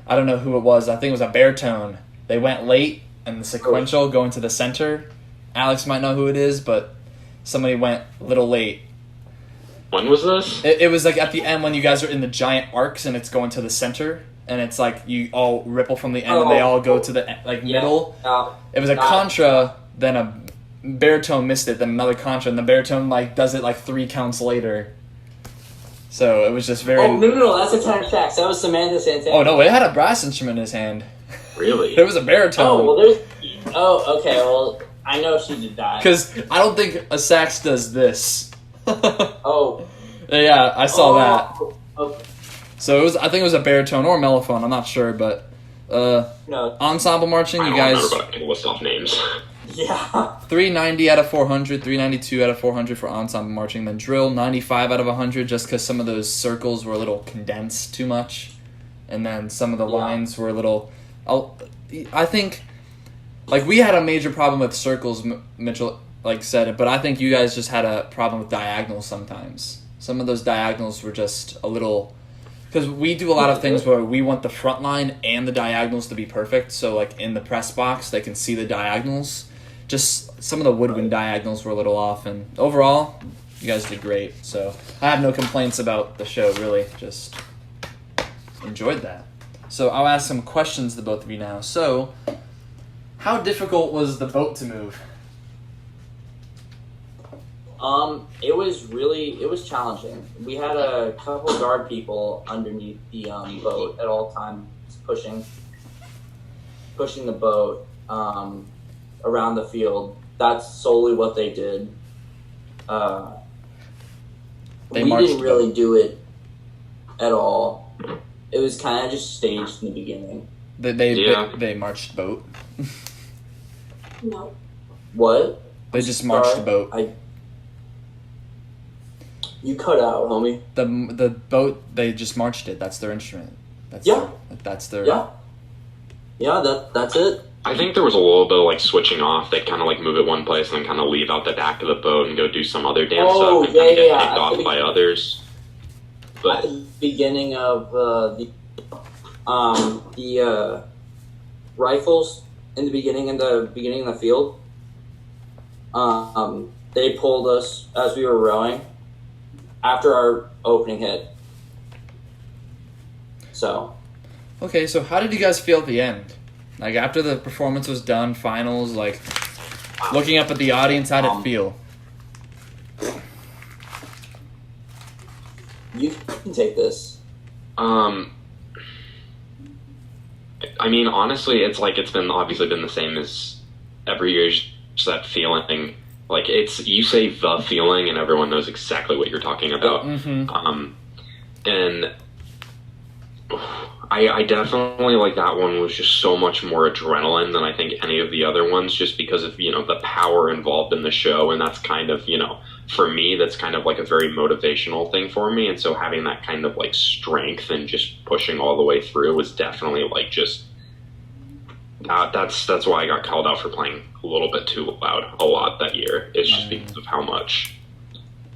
I don't know who it was. I think it was a baritone. They went late, and the sequential going to the center. Alex might know who it is, but somebody went a little late. When was this? It was like at the end when you guys are in the giant arcs and it's going to the center, and it's like you all ripple from the end and they all go to the middle. It was a contra, then a baritone missed it, then another contra, and the baritone does it 3 counts later. So it was just very... Oh, no, that's a tenor sax. That was Samantha Santana. Oh, no, it had a brass instrument in his hand. Really? It was a baritone. Oh, well, there's... Oh, okay, well, I know she did that. Because I don't think a sax does this. Oh. Yeah, I saw that. Oh. So I think it was a baritone or mellophone. I'm not sure, but No. ensemble marching, I you don't guys remember, but I can list off names. Yeah. 390 out of 400, 392 out of 400 for ensemble marching. Then drill 95 out of 100, just because some of those circles were a little condensed too much, and then some of the lines were a little. I think, like, we had a major problem with circles. Mitchell said it, but I think you guys just had a problem with diagonals sometimes. Some of those diagonals were just a little. Because we do a lot of things where we want the front line and the diagonals to be perfect. So, like, in the press box, they can see the diagonals. Just some of the woodwind diagonals were a little off. And overall, you guys did great. So, I have no complaints about the show, really. Just enjoyed that. So, I'll ask some questions to both of you now. So, how difficult was the boat to move? It was challenging. We had a couple guard people underneath the boat at all times, pushing the boat around the field. That's solely what they did. They we marched didn't the really boat. do it at all. It was kind of just staged in the beginning. They marched boat. No. What? They just marched the boat. You cut out, homie. The boat, they just marched it. That's their instrument. That's Yeah. That's their. Yeah. Yeah, that's it. I think there was a little bit of like switching off. They'd kind of like move it one place and then kind of leave out the back of the boat and go do some other dance stuff and kind of get picked off by others. At But the beginning of the rifles in the beginning of the field, they pulled us as we were rowing after our opening hit. So. Okay, so how did you guys feel at the end? Like, after the performance was done, finals, like, looking up at the audience, how did it feel? You can take this. I mean, honestly, it's obviously been the same as every year. Just that feeling, like you say the feeling, and everyone knows exactly what you're talking about. Mm-hmm. And I definitely, like, that one was just so much more adrenaline than I think any of the other ones, just because of, the power involved in the show. And that's kind of, for me, that's kind of like a very motivational thing for me. And so having that kind of like strength and just pushing all the way through was definitely like just, that's why I got called out for playing a little bit too loud a lot that year. It's just because of how much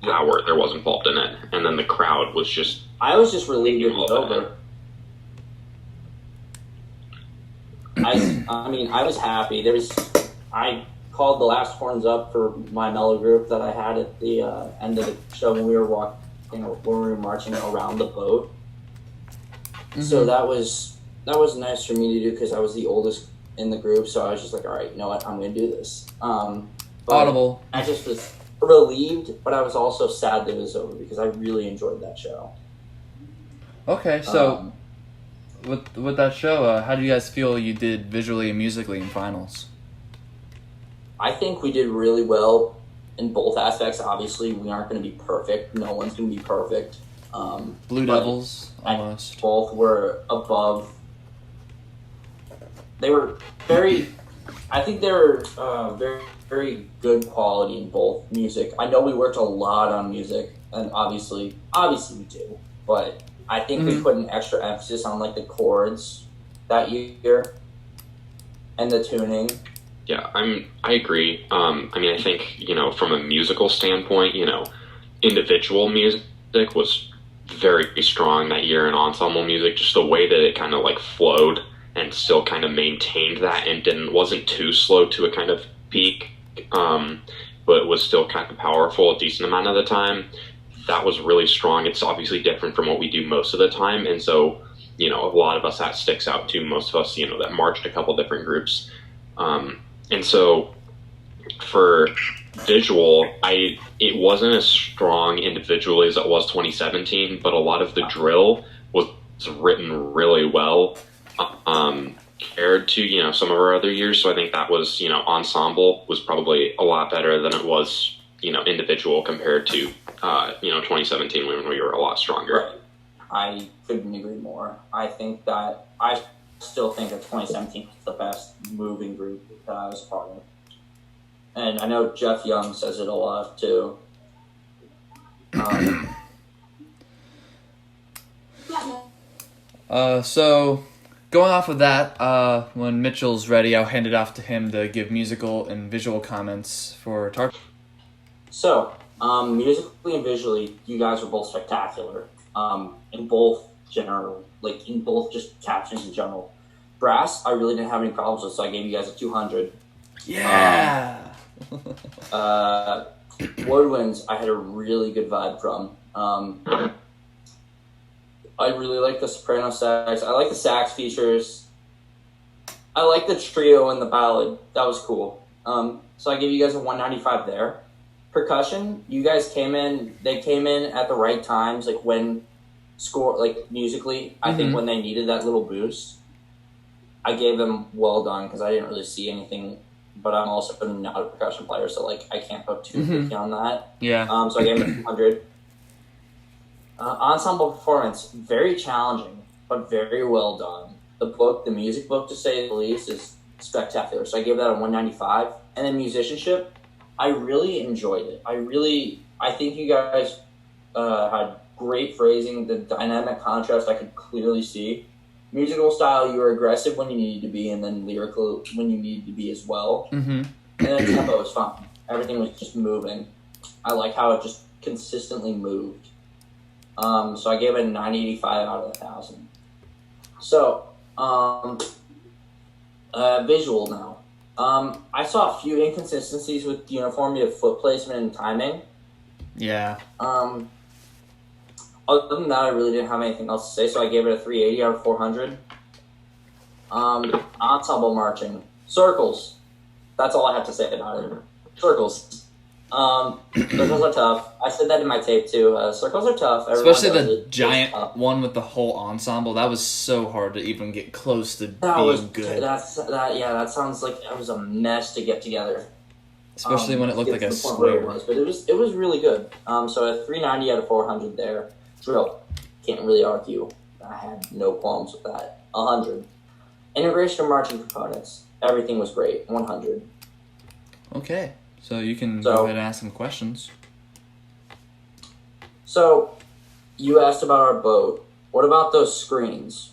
power there was involved in it. And then the crowd was just, I was just relieved it was over. I mean, I was happy. I called the last horns up for my mellow group that I had at the end of the show when we were marching around the boat. Mm-hmm. So that was nice for me to do because I was the oldest in the group. So I was just like, all right, you know what, I'm going to do this. Audible. I just was relieved, but I was also sad that it was over because I really enjoyed that show. Okay, so with that show, how do you guys feel you did visually and musically in finals? I think we did really well in both aspects. Obviously, we aren't going to be perfect. No one's going to be perfect. Blue Devils, almost. Both were above. They were very. I think they were very, very good quality in both music. I know we worked a lot on music, and obviously we do. But I think we put an extra emphasis on like the chords that year and the tuning. Yeah, I agree. I mean, I think, from a musical standpoint, individual music was very strong that year, and ensemble music, just the way that it kind of like flowed and still kind of maintained that and wasn't too slow to a kind of peak, but was still kind of powerful a decent amount of the time. That was really strong. It's obviously different from what we do most of the time, and so, a lot of us, that sticks out to most of us, that marched a couple different groups. And so for visual, it wasn't as strong individually as it was 2017, but a lot of the drill was written really well compared to, some of our other years. So I think that was, ensemble was probably a lot better than it was, individual compared to, 2017 when we were a lot stronger. I couldn't agree more. I still think that 2017 was the best moving group that I was part of. And I know Jeff Young says it a lot too. So going off of that, when Mitchell's ready, I'll hand it off to him to give musical and visual comments for Tarpon. So, musically and visually, you guys were both spectacular. In both in both just captions in general. Brass, I really didn't have any problems with, so I gave you guys a 200. Yeah. Woodwinds, I had a really good vibe from. I really like the soprano sax. I like the sax features. I like the trio and the ballad. That was cool. So I gave you guys a 195 there. Percussion, you guys came in at the right times, like when musically, I think when they needed that little boost. I gave them well done because I didn't really see anything, but I'm also not a percussion player, so like I can't put 250 on that. Yeah. So I gave them 200. Ensemble performance, very challenging, but very well done. The music book, to say the least, is spectacular. So I gave that a 195. And then musicianship, I really enjoyed it. I think you guys had great phrasing, the dynamic contrast I could clearly see. Musical style, you were aggressive when you needed to be, and then lyrical when you needed to be as well. And then tempo was fun. Everything was just moving. I like how it just consistently moved. So I gave it a 985 out of 1,000. So, visual now. I saw a few inconsistencies with the uniformity of foot placement and timing. Yeah. Other than that, I really didn't have anything else to say, so I gave it a 380 out of 400. Ensemble marching. Circles. That's all I have to say about it. Circles. Circles are tough. I said that in my tape too. Circles are tough. Everyone Especially the it. giant one with the whole ensemble. That was so hard to even get close to being good. That sounds like it was a mess to get together. Especially when it looked like a square. square. It was really good. So a 390 out of 400 there. Drill. Can't really argue. I had no qualms with that. 100. Integration of marching components. Everything was great. 100. Okay. So you can go ahead and ask some questions. So, you asked about our boat. What about those screens?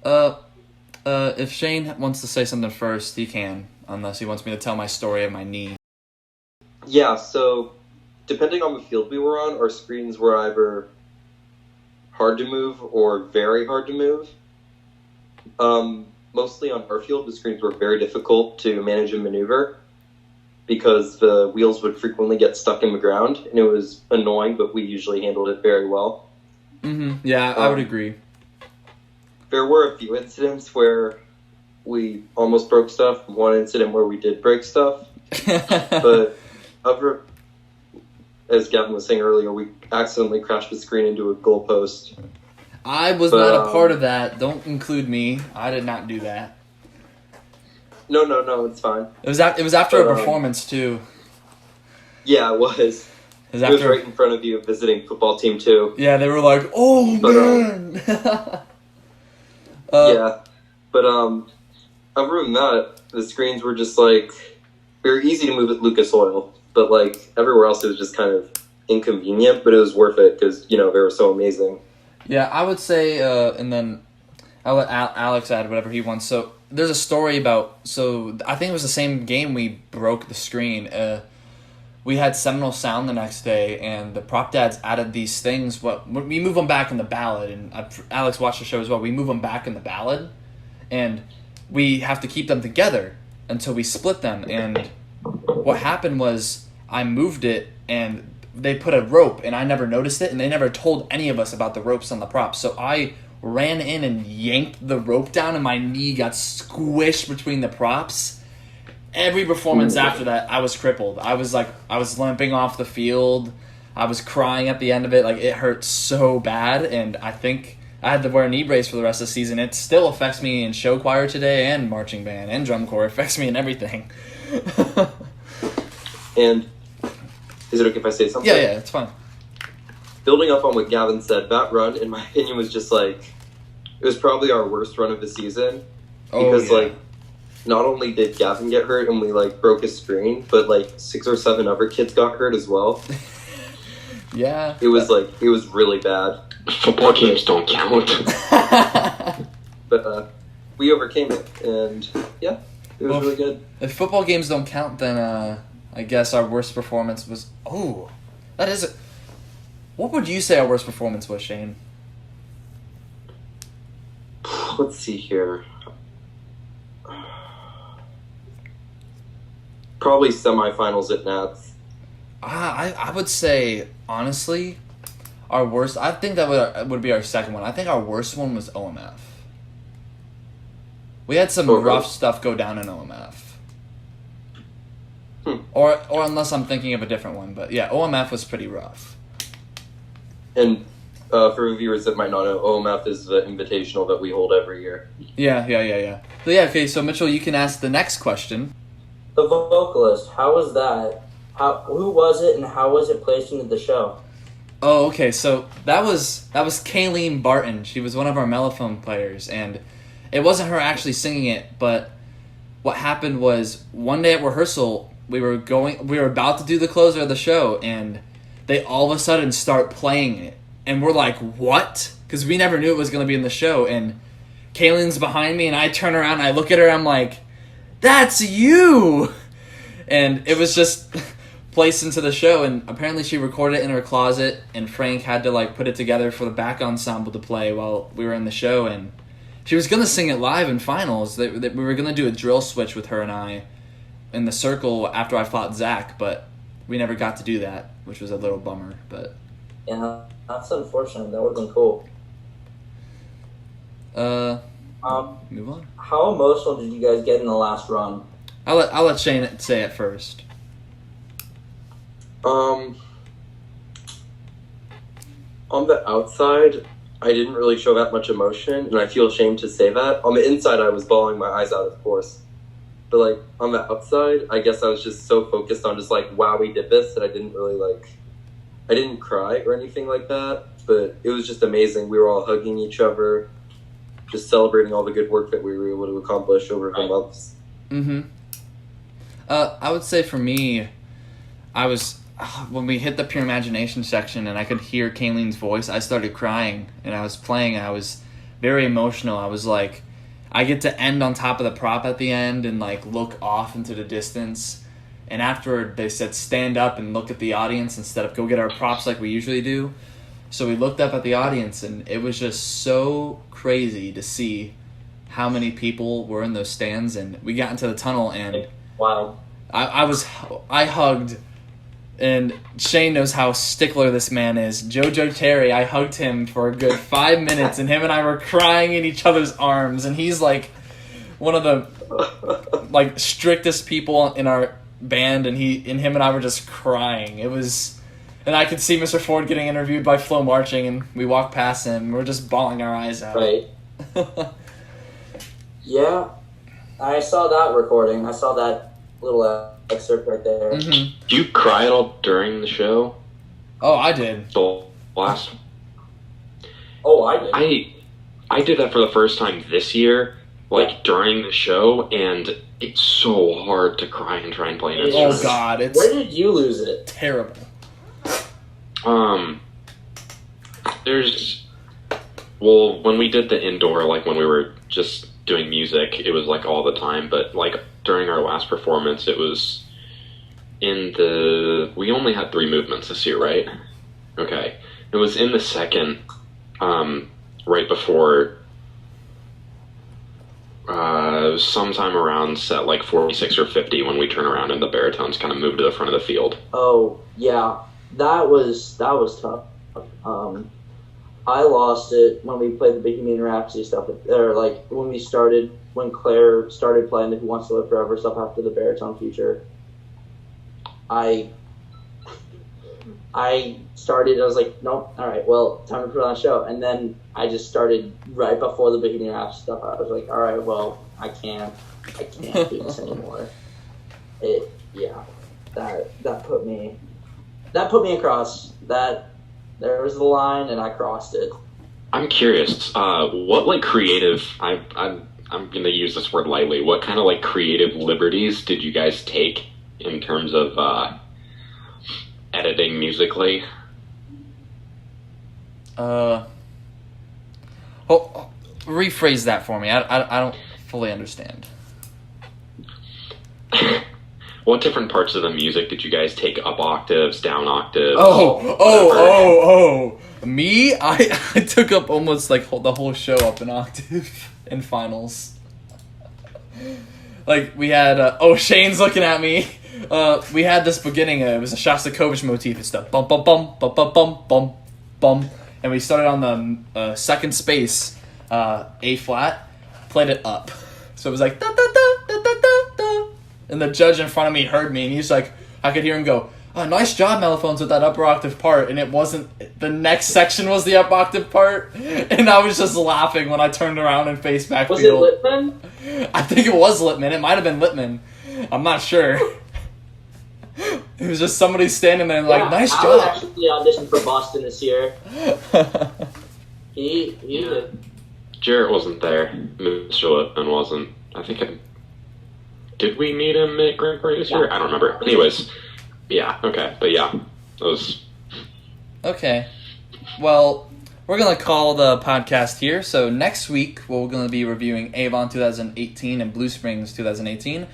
If Shane wants to say something first, he can. Unless he wants me to tell my story of my knee. Yeah, so depending on the field we were on, our screens were either hard to move or very hard to move. Mostly on our field, the screens were very difficult to manage and maneuver because the wheels would frequently get stuck in the ground, and it was annoying, but we usually handled it very well. Yeah, I would agree. There were a few incidents where we almost broke stuff, one incident where we did break stuff, but as Gavin was saying earlier, we accidentally crashed the screen into a goalpost. I was not a part of that. Don't include me. I did not do that. No, it's fine. It was after a performance too. Yeah, it was. It was right in front of you, visiting football team too. Yeah, they were like, "Oh man." Yeah, but other than that, the screens were just like they were easy to move at Lucas Oil, but like everywhere else, it was just kind of inconvenient. But it was worth it because they were so amazing. Yeah, I would say, and then I'll let Alex add whatever he wants. So there's a story about, I think it was the same game we broke the screen. We had Seminole Sound the next day, and the prop dads added these things. We move them back in the ballad, and Alex watched the show as well. We move them back in the ballad, and we have to keep them together until we split them. And what happened was I moved it, and they put a rope, and I never noticed it, and they never told any of us about the ropes on the props. So I ran in and yanked the rope down, and my knee got squished between the props. Every performance after that, I was crippled. I was limping off the field. I was crying at the end of it. Like, it hurt so bad, and I think I had to wear a knee brace for the rest of the season. It still affects me in show choir today and marching band and drum corps. It affects me in everything. And is it okay if I say something? Yeah, it's fine. building up on what Gavin said, that run, in my opinion, was just like, it was probably our worst run of the season. Because, like, not only did Gavin get hurt and we, like, broke his screen, but, like, 6 or 7 other kids got hurt as well. Yeah. It was, it was really bad. Football games don't count. But we overcame it, and, yeah, it was really good. If football games don't count, then I guess our worst performance was... Oh, that is... What would you say our worst performance was, Shane? Let's see here. Probably semifinals at Nats. I would say, honestly, our worst... I think that would be our second one. I think our worst one was OMF. We had some rough stuff go down in OMF. Or unless I'm thinking of a different one. But yeah, OMF was pretty rough. And for viewers that might not know, OMF is the invitational that we hold every year. Yeah. So yeah, okay, so Mitchell, you can ask the next question. The vocalist, how was that? Who was it, and how was it placed into the show? Oh, okay, so that was Kayleen Barton. She was one of our mellophone players, and it wasn't her actually singing it, but what happened was one day at rehearsal, we were about to do the closer of the show, and they all of a sudden start playing it. And we're like, what? Because we never knew it was going to be in the show. And Kayleen's behind me, and I turn around, and I look at her, I'm like, that's you! And it was just placed into the show, and apparently she recorded it in her closet, and Frank had to, put it together for the back ensemble to play while we were in the show, and she was going to sing it live in finals. We were going to do a drill switch with her and I in the circle after I fought Zach, but we never got to do that, which was a little bummer, but... Yeah, that's unfortunate. That would have been cool. Move on. How emotional did you guys get in the last run? I'll let Shane say it first. On the outside, I didn't really show that much emotion, and I feel ashamed to say that. On the inside, I was bawling my eyes out, of course. But, on the outside, I guess I was just so focused on just, wow, we did this, that I didn't really, I didn't cry or anything like that, but it was just amazing. We were all hugging each other, just celebrating all the good work that we were able to accomplish over the months. Mm-hmm. I would say for me, when we hit the Pure Imagination section and I could hear Kayleen's voice, I started crying, and I was playing, and I was very emotional. I was like, I get to end on top of the prop at the end and look off into the distance. And afterward, they said, stand up and look at the audience instead of go get our props like we usually do. So we looked up at the audience, and it was just so crazy to see how many people were in those stands. And we got into the tunnel, and wow, I hugged, and Shane knows how stickler this man is. Jojo Terry, I hugged him for a good 5 minutes, and him and I were crying in each other's arms. And he's one of the strictest people in our band, and him and I were just crying. It was, and I could see Mr. Ford getting interviewed by Flo Marching, and we walked past him, and we're just bawling our eyes out. Right. Yeah, I saw that recording. I saw that little excerpt right there. Mm-hmm. Do you cry at all during the show? Oh, I did. The last. Oh, I did. I did that for the first time this year, during the show, and it's so hard to cry and try and play an instrument. Oh God, it's where did you lose it? Terrible. When we did the indoor, when we were just doing music, it was all the time, but during our last performance, it was we only had 3 movements this year, right? Okay. It was in the second, right before, it was sometime around set 46 or 50 when we turn around and the baritones kind of moved to the front of the field. Oh, yeah. That was tough. I lost it when we played the Bohemian Rhapsody stuff, or when Claire started playing the Who Wants to Live Forever stuff after the baritone feature. I was like, nope, all right, well, time to put on a show. And then I just started right before the Bohemian Rhapsody stuff. I was like, all right, well, I can't do this anymore. That put me across. That There was the line, and I crossed it. I'm curious. What like creative? I'm gonna use this word lightly. What kind of like creative liberties did you guys take in terms of editing musically? Rephrase that for me. I don't fully understand. What different parts of the music did you guys take up octaves, down octaves? Oh! Me? I took up almost like the whole show up an octave in finals. Like we had, Shane's looking at me. We had this beginning. It was a Shostakovich motif. It's the bum bum bum bum bum bum bum bum, and we started on the second space, A flat, played it up. So it was like da da da da da da da, and the judge in front of me heard me, and he's like, I could hear him go, "Oh, nice job, mellophones, with that upper octave part." And it wasn't. The next section was the up octave part, and I was just laughing when I turned around and faced backfield. Was it Lippman? I think it was Lippman. It might have been Lippman. I'm not sure. It was just somebody standing there like, nice I job. I actually auditioned for Boston this year. He did. Jarrett wasn't there. Mr. Lippman wasn't. I think did we meet him at Grand Prix this year? I don't remember. Anyways, yeah, okay. But yeah, it was... Okay. Well, we're going to call the podcast here. So next week, we're going to be reviewing Avon 2018 and Blue Springs 2018.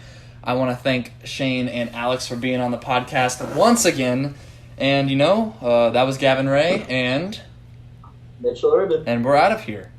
I want to thank Shane and Alex for being on the podcast once again. And, that was Gavin Ray and... Mitchell Urban. And we're out of here.